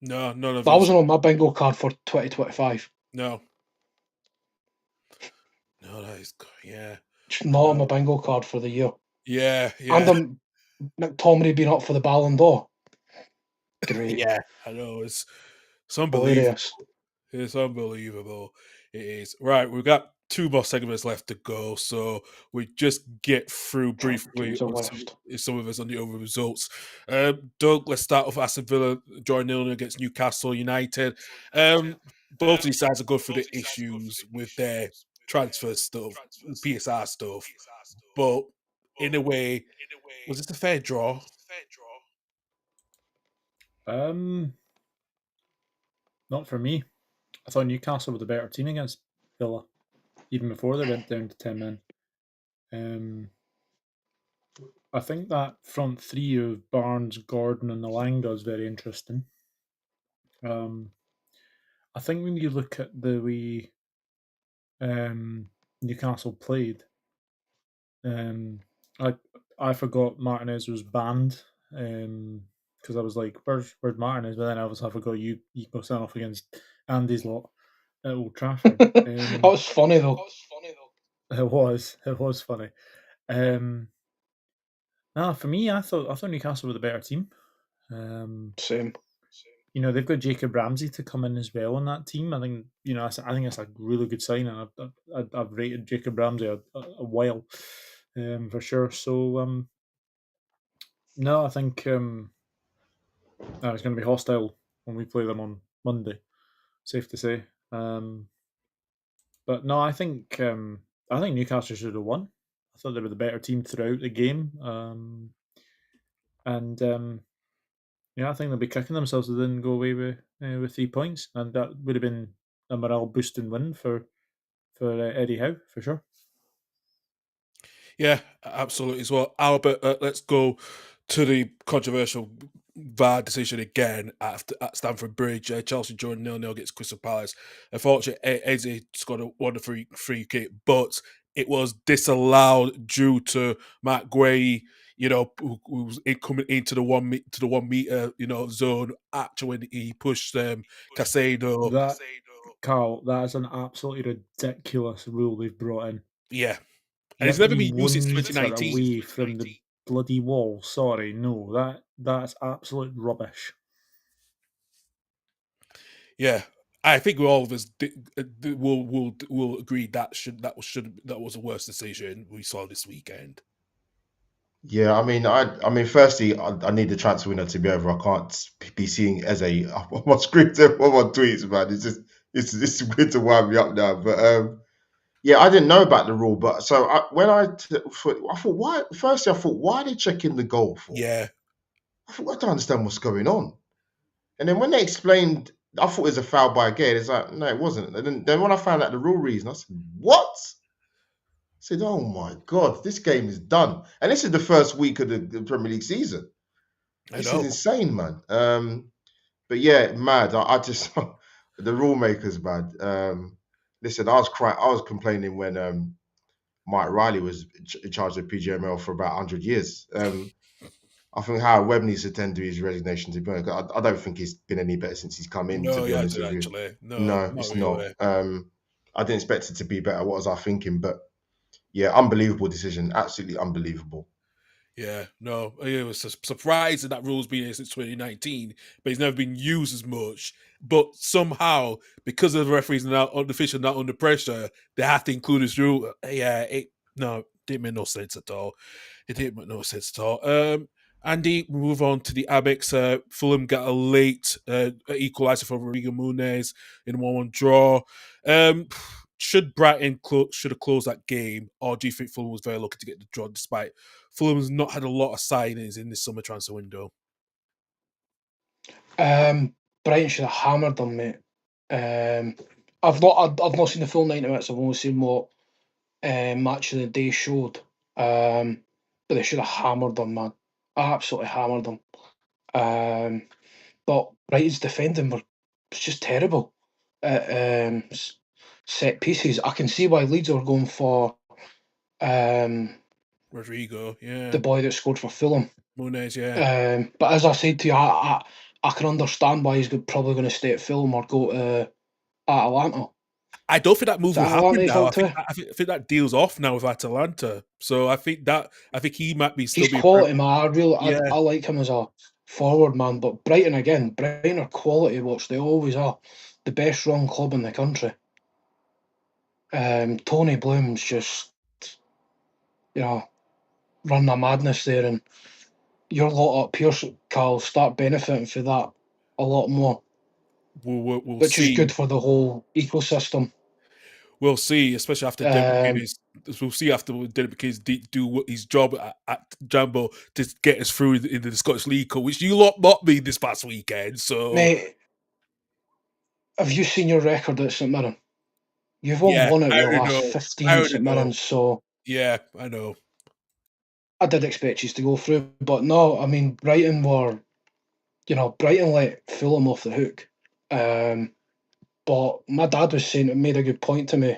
No, none of us. That wasn't on my bingo card for 2025. No, that is, yeah. It's not on my bingo card for the year. Yeah. And McTominay being up for the Ballon d'Or. Great. Yeah, I know. It's unbelievable. Hilarious. It's unbelievable. It is. Right, we've got 2 more segments left to go, so we just get through briefly some of us on the other results. Doug, let's start off Aston Villa drawing 0 against Newcastle United. Both of these sides are going through the issues with their transfer stuff, PSR stuff, but in a way, was this a fair draw? Not for me. I thought Newcastle were the better team against Villa, even before they went down to 10 men. I think that front three of Barnes, Gordon, and Elanga is very interesting. I think when you look at the way Newcastle played, I forgot Martinez was banned because I was like, where's Martinez? But then I forgot you go stand off against Andy's lot at Old Trafford. That was funny though. It was funny. For me, I thought Newcastle were the better team. Same. They've got Jacob Ramsey to come in as well on that team. I think I think it's a really good sign, and I've rated Jacob Ramsey a while, for sure. So I think it's going to be hostile when we play them on Monday. Safe to say. But no, I think Newcastle should have won. I thought they were the better team throughout the game, I think they'll be kicking themselves if they didn't go away with 3 points, and that would have been a morale boosting win for Eddie Howe for sure. Yeah, absolutely as well. Albert, let's go to the controversial VAR decision again at Stamford Bridge. Chelsea drew 0-0 against Crystal Palace. Unfortunately, Eze scored a wonderful free kick, but it was disallowed due to Matt Guay, who was coming into the 1 meter, zone. Actually, when he pushed Casado. That, Carl, that is an absolutely ridiculous rule they've brought in. Yeah, You and it's have to never be been used since 1 meter 2019. away from the bloody wall. Sorry, no, that's absolute rubbish. Yeah, I think all of us will agree that was the worst decision we saw this weekend. Yeah, I mean, firstly, I need the transfer window to be over. I can't be seeing Eze on my screen on my tweets, man. It's good to wind me up now. But yeah, I didn't know about the rule. But so I thought, why? Firstly, I thought, why are they checking the goal for? Yeah, I thought, I don't understand what's going on. And then when they explained, I thought it was a foul by Gay. It's like, no, it wasn't. And then when I found out the real reason, I said, what? I said, oh my God, this game is done. And this is the first week of the Premier League season. This is insane, man. But yeah, mad. I just the rule makers, man. Listen, I was complaining when Mike Riley was in charge of PGML for about 100 years. I think Howard Webb needs to tend to his resignation. To be honest, I don't think he's been any better since he's come in. No, to be honest with you, actually, no, no, it's really. not. I didn't expect it to be better. What was I thinking? But yeah, unbelievable decision. Absolutely unbelievable. Yeah, no, it was surprising that rule's been here since 2019, but it's never been used as much. But somehow, because of the referees now, the officials not under pressure, they have to include this rule. Yeah, didn't make no sense at all. It didn't make no sense at all. Andy, we move on to the Abex. Fulham got a late equaliser from Rodrigo Muniz in a 1-1 draw. Should Brighton should have closed that game, or do you think Fulham was very lucky to get the draw, despite Fulham's not had a lot of signings in this summer transfer window? Brighton should have hammered them, mate. I've not seen the full 90 minutes. I've only seen what Match of the Day showed. But they should have hammered them, man. Absolutely hammered them. But Brighton's defending was just terrible at set pieces. I can see why Leeds are going for Rodrigo, yeah, the boy that scored for Fulham. Muniz, yeah. But as I said to you, I can understand why he's probably going to stay at Fulham or go to Atalanta. I don't think that move will happen now. I think that deal's off now with Atalanta. So I think he might be still. He's quality, man. I like him as a forward, man. But Brighton are quality watch. They always are. The best run club in the country. Tony Bloom's just, run a madness there, and your lot up here, Carl, start benefiting from that a lot more. We'll which see. Is good for the whole ecosystem. We'll see, especially after we'll see after Derek McKinnon's do his job at Jambo to get us through into the Scottish League, which you lot not be this past weekend. So, mate, have you seen your record at St Mirren? You've won one out of the last 15 at St Mirren, so yeah, I know. I did expect you to go through, but no, I mean Brighton let Fulham off the hook. But my dad was saying, it made a good point to me.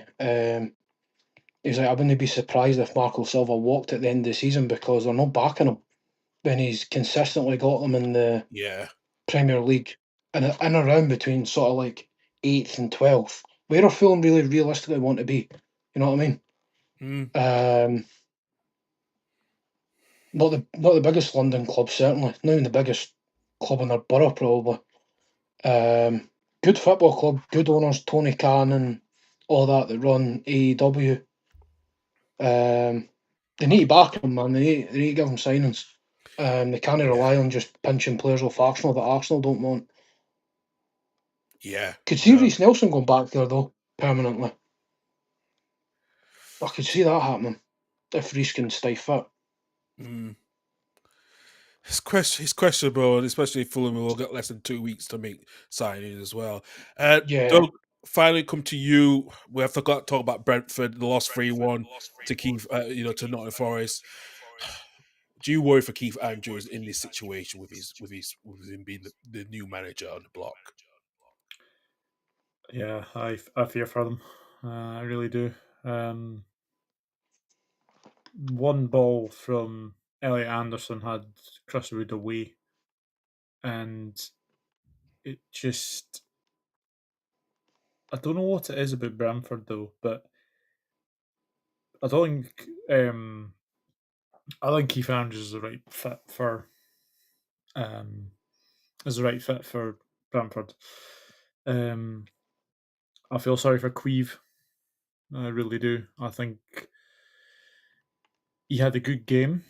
He's like, I wouldn't be surprised if Marco Silva walked at the end of the season because they're not backing him when he's consistently got them in the Premier League and around between sort of like 8th and 12th. Where are Fulham really realistically want to be? You know what I mean? Not the biggest London club, certainly. Not even the biggest club in their borough, probably. Good football club, good owners, Tony Khan and all that run AEW. They need to back him, man. They need to give him signings. They can't rely on just pinching players off Arsenal that Arsenal don't want. Yeah. Could see Reece Nelson going back there, though, permanently. I could see that happening if Reece can stay fit. It's questionable, and especially if Fulham will get less than 2 weeks to make signings as well. Doug, finally come to you. We have forgot to talk about Brentford, the lost 3-1 to Nottingham Forest. do you worry for Keith Andrews in this situation with him being the new manager on the block? Yeah, I fear for them. I really do. One ball from Elliot Anderson had Cresswood away, and it just, I don't know what it is about Bramford though, but I don't think I think Keith Andrews is the right fit for Bramford. I feel sorry for Queeve. I really do. I think he had a good game.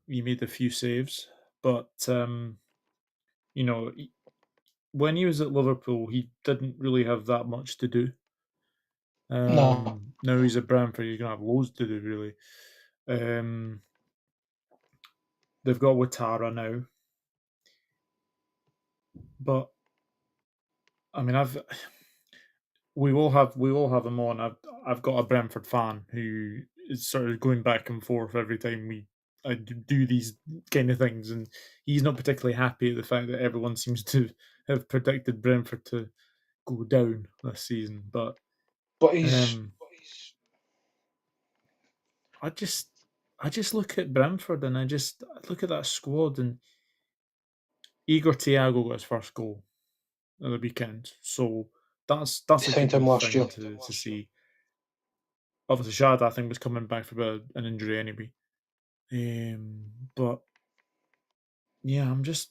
He made a few saves, but you know, when he was at Liverpool, he didn't really have that much to do. No. Now he's at Brentford, he's gonna have loads to do, really. They've got Ouattara now, but I mean, we will have him on. I've got a Brentford fan who is sort of going back and forth every time I do these kind of things, and he's not particularly happy at the fact that everyone seems to have predicted Brentford to go down this season. But he's I just look at Brentford and I look at that squad, and Igor Thiago got his first goal at the weekend, so that's a signed good him last year. thing to see. Obviously, Shad, I think, was coming back from an injury anyway. But yeah, I'm just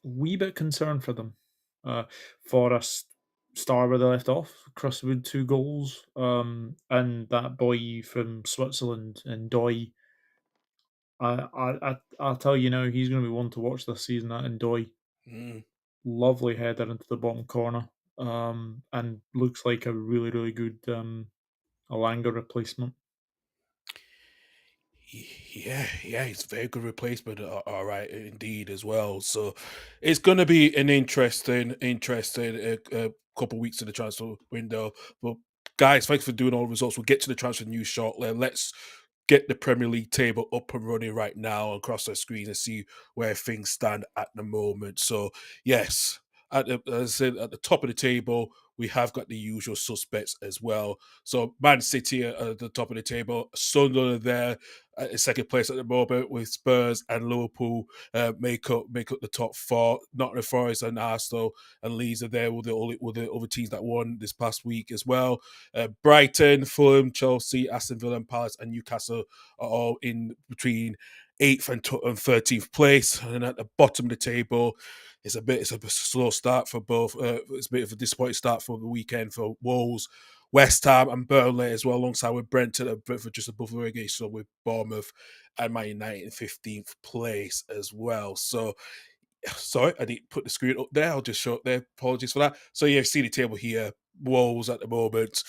a wee bit concerned for them. Forest star where they left off. Cresswood 2 goals. And that boy from Switzerland and Doy. I'll tell you now, he's going to be one to watch this season. That Ndoye, lovely header into the bottom corner. And looks like a really good Alanga replacement. Yeah, he's a very good replacement. All right, indeed as well. So it's going to be an interesting couple of weeks in the transfer window. But guys, thanks for doing all the results. We'll get to the transfer news shortly. Let's get the Premier League table up and running right now across the screen and see where things stand at the moment. So yes, as I said, at the top of the table, we have got the usual suspects as well. So Man City at the top of the table, Sunderland there in second place at the moment, with Spurs and Liverpool make up the top four. Nottingham Forest and Arsenal and Leeds are there with the other teams that won this past week as well. Brighton, Fulham, Chelsea, Aston Villa, and Palace and Newcastle are all in between 8th and 13th place. And at the bottom of the table, it's a slow start for both. It's a bit of a disappointing start for the weekend for Wolves, West Ham, and Burnley as well, alongside with Brentford and Brentford just above the relegation, with Bournemouth and Man United in 15th place as well. So, sorry, I didn't put the screen up there. I'll just show it there. Apologies for that. So, yeah, see the table here. Wolves at the moment,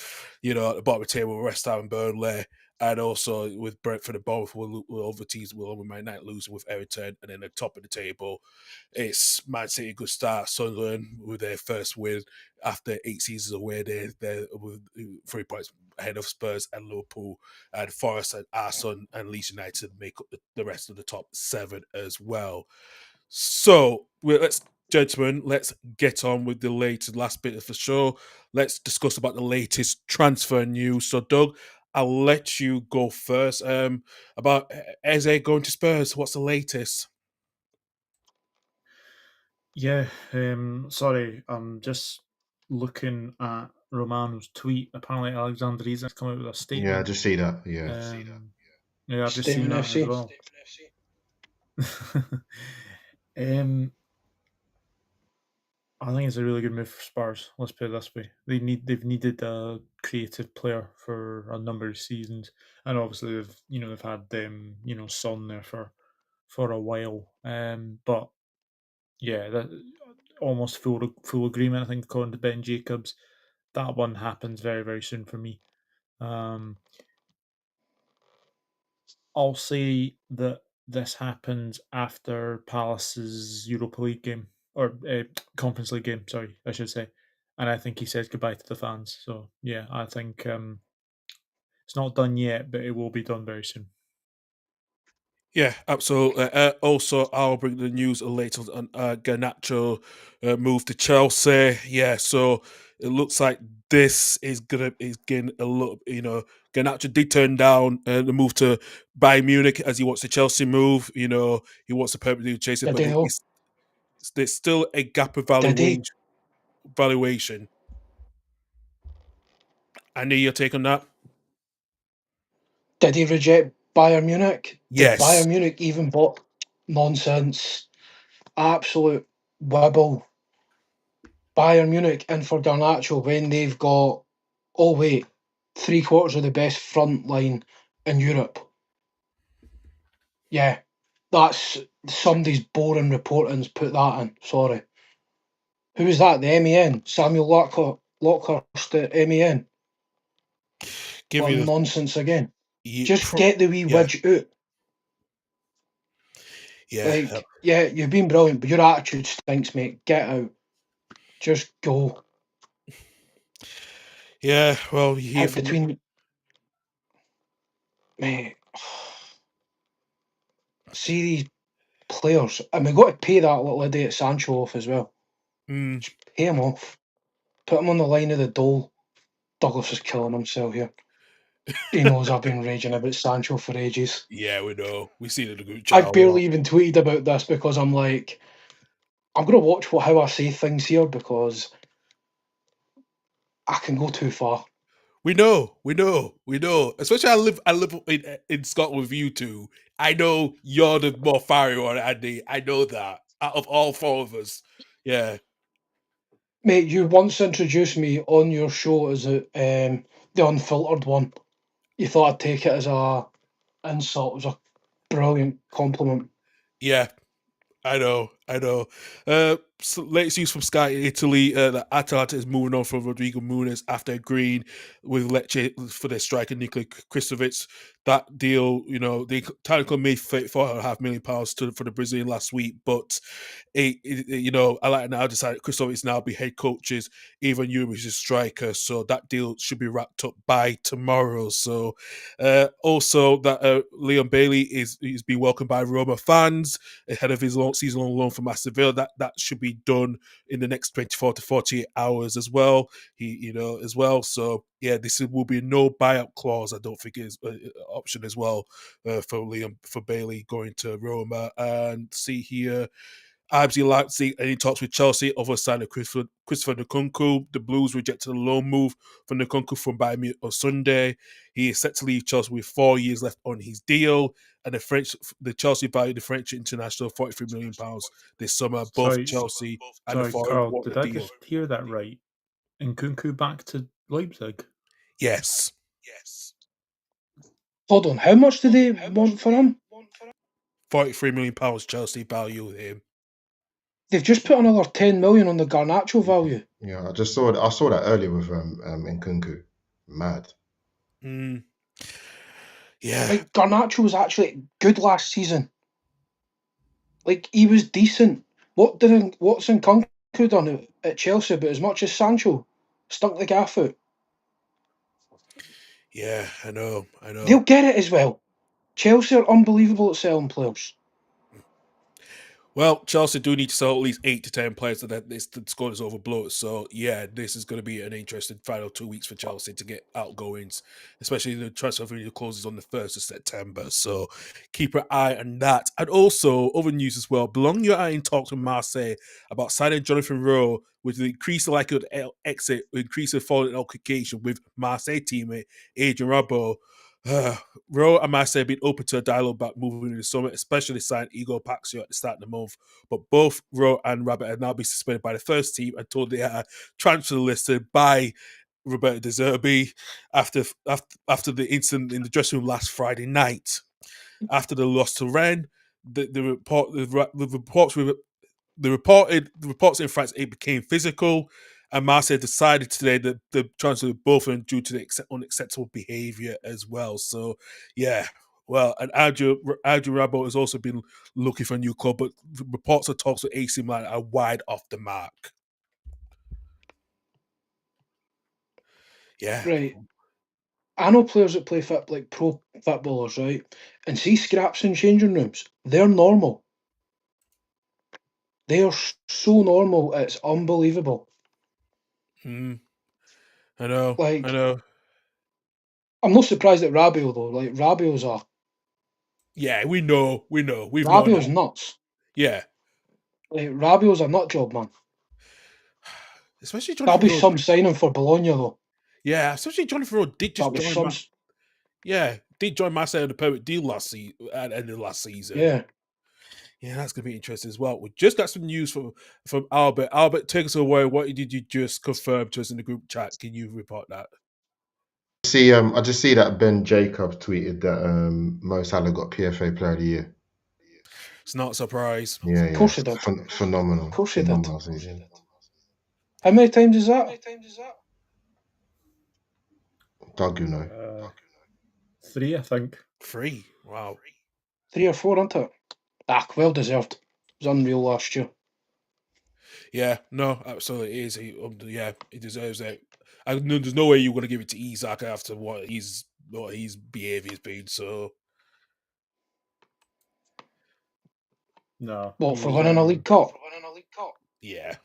at the bottom of the table, West Ham and Burnley. And also with Brentford and Bournemouth, other teams will over Man United losing with Everton. And then the top of the table, it's Man City, a good start. Sunderland with their first win after 8 seasons away. They're with 3 points ahead of Spurs and Liverpool, and Forest and Arsenal and Leeds United make up the rest of the top 7 as well. So gentlemen, let's get on with the last bit of the show. Let's discuss about the latest transfer news. So, Doug, I'll let you go first. About Eze going to Spurs. What's the latest? Yeah, sorry, I'm just looking at Romano's tweet. Apparently, Alexander Isak has come out with a statement. Yeah, I just see that. Yeah. Yeah, I've just seen that as well. I think it's a really good move for Spurs. Let's put it this way: they've needed a creative player for a number of seasons, and obviously they've had Son there for a while. But yeah, that almost full agreement. I think according to Ben Jacobs, that one happens very very soon for me. I'll say that this happens after Palace's Europa League game, or Conference League game, sorry, I should say. And I think he says goodbye to the fans. So, yeah, I think it's not done yet, but it will be done very soon. Yeah, absolutely. Also, I'll bring the news later on Garnacho move to Chelsea. Yeah, so it looks like this is getting a little. Garnacho did turn down the move to Bayern Munich as he wants the Chelsea move. He wants to permanently chase it, Did but he though? there's still a gap of Did he? valuation. I need your take on that. Did he reject Bayern Munich? Did Yes. Bayern Munich even bought nonsense? Absolute wibble. Bayern Munich in for Garnacho when they've got, oh wait, 3/4 of the best front line in Europe. Yeah, that's somebody's boring reporting's put that in. Sorry. Who was that? The MEN? Samuel Lockhurst at MEN? Give What you the nonsense again. ye- Just pro- get the wee yeah, widge out. yeah, Like, yeah, you've been brilliant, but your attitude stinks, mate. Get out. Just go. yeah. Well, you hear from Between, mate. See these players, and we've got to pay that little idiot Sancho off as well. Mm, Just pay him off. Put him on the line of the dole. Douglas is killing himself here. He knows I've been raging about Sancho for ages. yeah, we know. We see it in the group chat. I've barely even tweeted about this because I'm like, I'm going to watch how I say things here because I can go too far. We know. Especially I live in Scotland with you two. I know you're the more fiery one, Andy. I know that. Out of all four of us. Yeah. Mate, you once introduced me on your show as the unfiltered one. You thought I'd take it as a insult. It was a brilliant compliment. Yeah. I know. So latest news from Sky Italy that Atalanta is moving on from Rodrigo Muniz after agreeing with Lecce for their striker Nikola Kristovic. That deal, the Italian club made £34.5 million for the Brazilian last week, but I like now decided Kristovic is now be head coaches, even Yuri is a striker, so that deal should be wrapped up by tomorrow. So, also that Leon Bailey is being welcomed by Roma fans ahead of his season-long loan from Aston Villa. That should be done in the next 24 to 48 hours as well. As well. So yeah, will be no buyout clause. I don't think is an option as well for Bailey going to Roma. And see here, RB Leipzig and he talks with Chelsea over signing Christopher Nkunku. The Blues rejected a loan move for Nkunku from Bayern Munich on Sunday. He is set to leave Chelsea with 4 years left on his deal, and the Chelsea valued the French international £43 million this summer. Both Chelsea and the foreign Carl, want did the I deal. just hear that right? Nkunku back to Leipzig? Yes. Hold on, how much do they want for him? £43 million Chelsea value him. They've just put another 10 million on the Garnacho value. Yeah, I saw that earlier with Nkunku. Mad. Yeah. Like, Garnacho was actually good last season. Like, he was decent. What's Nkunku done at Chelsea? But as much as Sancho stunk the gaff out. Yeah, I know. They'll get it as well. Chelsea are unbelievable at selling players. Well, Chelsea do need to sell at least 8 to 10 players so that the squad is overblown. So, yeah, this is going to be an interesting final 2 weeks for Chelsea to get outgoings, especially the transfer window closes on the 1st of September. So, keep an eye on that. And also, other news as well. Belong your eye in talks with Marseille about signing Jonathan Rowe with the increased likelihood of exit, increase of falling occasion with Marseille teammate Adrian Rabiot. Rowe and Marseille have been open to a dialogue about moving in the summer, especially signed Igor Paxio at the start of the month. But both Rowe and Rabbit have now been suspended by the first team and told they are transfer listed by Roberto De Zerbi after the incident in the dressing room last Friday night. After the loss to Rennes, the reports in France it became physical, and Marseille decided today that the transfer of both of them due to the unacceptable behaviour as well. So, yeah. Well, and Adrian Rabiot has also been looking for a new club, but reports of talks with AC Milan are wide off the mark. Yeah. Right. I know players that play like pro footballers, right? And see scraps in changing rooms. They're normal. They are so normal. It's unbelievable. I know. Like, I know. I'm not surprised at Rabiot though. Like, Rabiot's a Yeah, we know. We've known Rabiot's that. nuts. Yeah. Like, Rabiot's a nut job, man. Especially Jonathan That'll be Rowe. some signing for Bologna though. Yeah, especially Jonathan Rowe did just join. Did join my side of the permit deal at the end of last season. Yeah. Yeah, that's going to be interesting as well. We just got some news from Albert. Albert, take us away. What did you just confirm to us in the group chat? Can you report that? I just see that Ben Jacobs tweeted that Mo Salah got PFA Player of the Year. It's not a surprise. Yeah, Of course he did. Phenomenal. Of course he did. Season. How many times is that? Doug, you know. 3, I think. 3. Wow. 3 or 4, isn't it? Well deserved. It was unreal last year. Yeah, no, absolutely it is. He deserves it. There's no way you're going to give it to Isak after what his behaviour has been. So, No. What, for winning a League Cup? Yeah.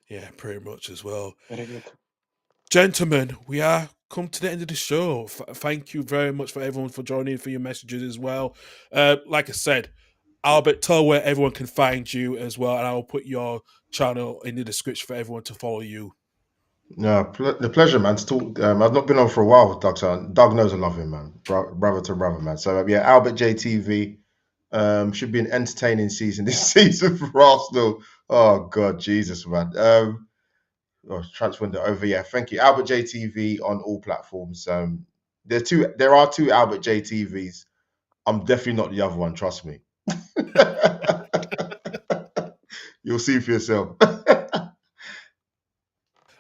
Yeah, pretty much as well. Very good. Gentlemen, we are come to the end of the show. Thank you very much for everyone for joining, for your messages as well. Like I said, Albert, tell where everyone can find you as well, and I'll put your channel in the description for everyone to follow you. No, the pleasure, man, to talk. I've not been on for a while with Doug, so Doug knows I love him, man. Brother to brother, man. So, Albert JTV should be an entertaining season this season for Arsenal. Oh, God, Jesus, man. Transfer window over. Yeah, thank you. Albert JTV on all platforms. There are 2 Albert JTVs. I'm definitely not the other one, trust me. You'll see for yourself.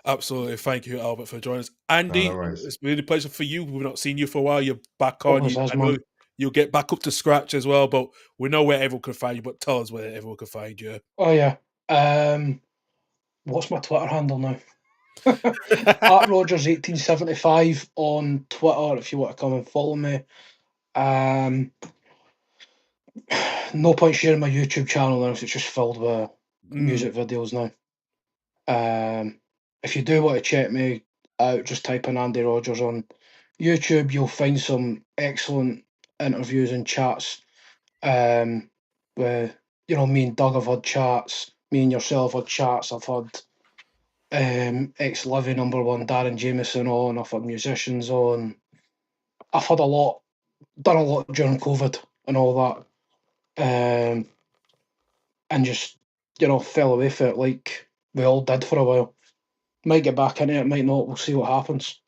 Absolutely. Thank you, Albert, for joining us. Andy, No worries. it's really a pleasure for you. We've not seen you for a while. You're back on. Always has, I know man. you'll get back up to scratch as well, but we know where everyone can find you. But tell us where everyone can find you. Oh, yeah. What's my Twitter handle now? At Rogers1875 on Twitter if you want to come and follow me. No point sharing my YouTube channel now, it's just filled with music videos now. If you do want to check me out, just type in Andy Rogers on YouTube. You'll find some excellent interviews and chats. With me and Doug have had chats. Me and yourself had chats. I've had ex-Levy #1 Darren Jameson on. I've had musicians on. I've had done a lot during COVID and all that. And just, fell away for it like we all did for a while. Might get back into it, might not. We'll see what happens.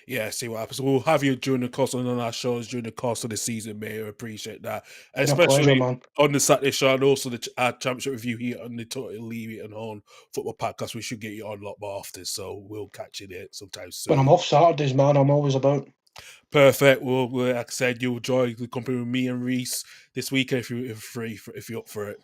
Yeah, see what happens. We'll have you during the course of our shows during the course of the season, mate. I appreciate that. And especially man. on the Saturday show and also our championship review here on the Totally Levy and Horne football podcast. We should get you on a lot more often, so we'll catch you there sometime soon. When I'm off Saturdays, man, I'm always about. Perfect. Well, like I said, you'll enjoy the company with me and Reese this weekend if you're free, if you're up for it.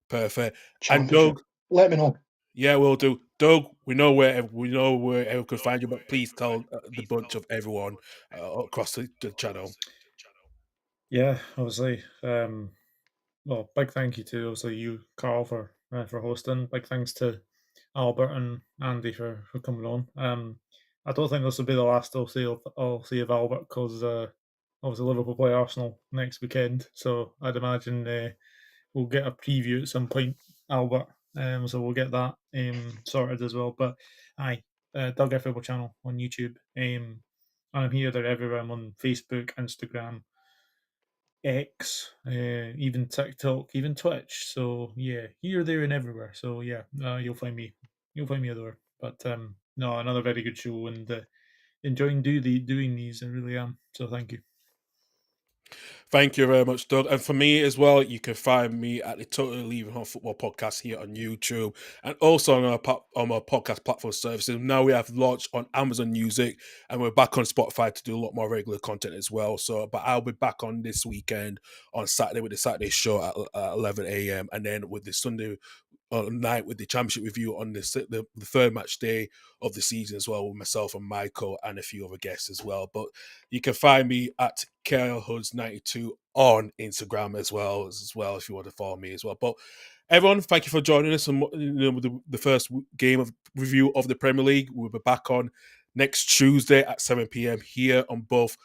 Perfect. And Doug, let me know. Yeah, we'll do. Doug, we know where everyone can find you, but please tell the bunch of everyone across the channel. Yeah, obviously. Well, big thank you to obviously you, Karl, for hosting. Big thanks to Albert and Andy for coming on. I don't think this will be the last I'll see of Albert because obviously Liverpool play Arsenal next weekend, so I'd imagine we'll get a preview at some point, Albert. So we'll get that sorted as well. But Doug Football channel on YouTube. And I'm here, there, everywhere. I'm on Facebook, Instagram, X, even TikTok, even Twitch. So yeah, here, there, and everywhere. So yeah, you'll find me. You'll find me everywhere. But no, another very good show, and enjoying doing these. I really am. So thank you. Thank you very much, Doug. And for me as well, you can find me at the Totally Leaving Home Football Podcast here on YouTube and also on our podcast platform services. Now we have launched on Amazon Music and we're back on Spotify to do a lot more regular content as well. But I'll be back on this weekend on Saturday with the Saturday show at 11 a.m. and then with the Sunday night with the championship review on the third match day of the season as well, with myself and Michael and a few other guests as well. But you can find me at KLHoods92 on Instagram as well if you want to follow me as well. But everyone, thank you for joining us on the first game of review of the Premier League. We'll be back on next Tuesday at 7 p.m. here on both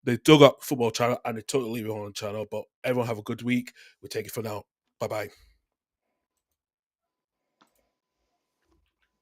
the Dugout Football channel and the Total Levy channel. But everyone have a good week. We'll take it for now. Bye-bye.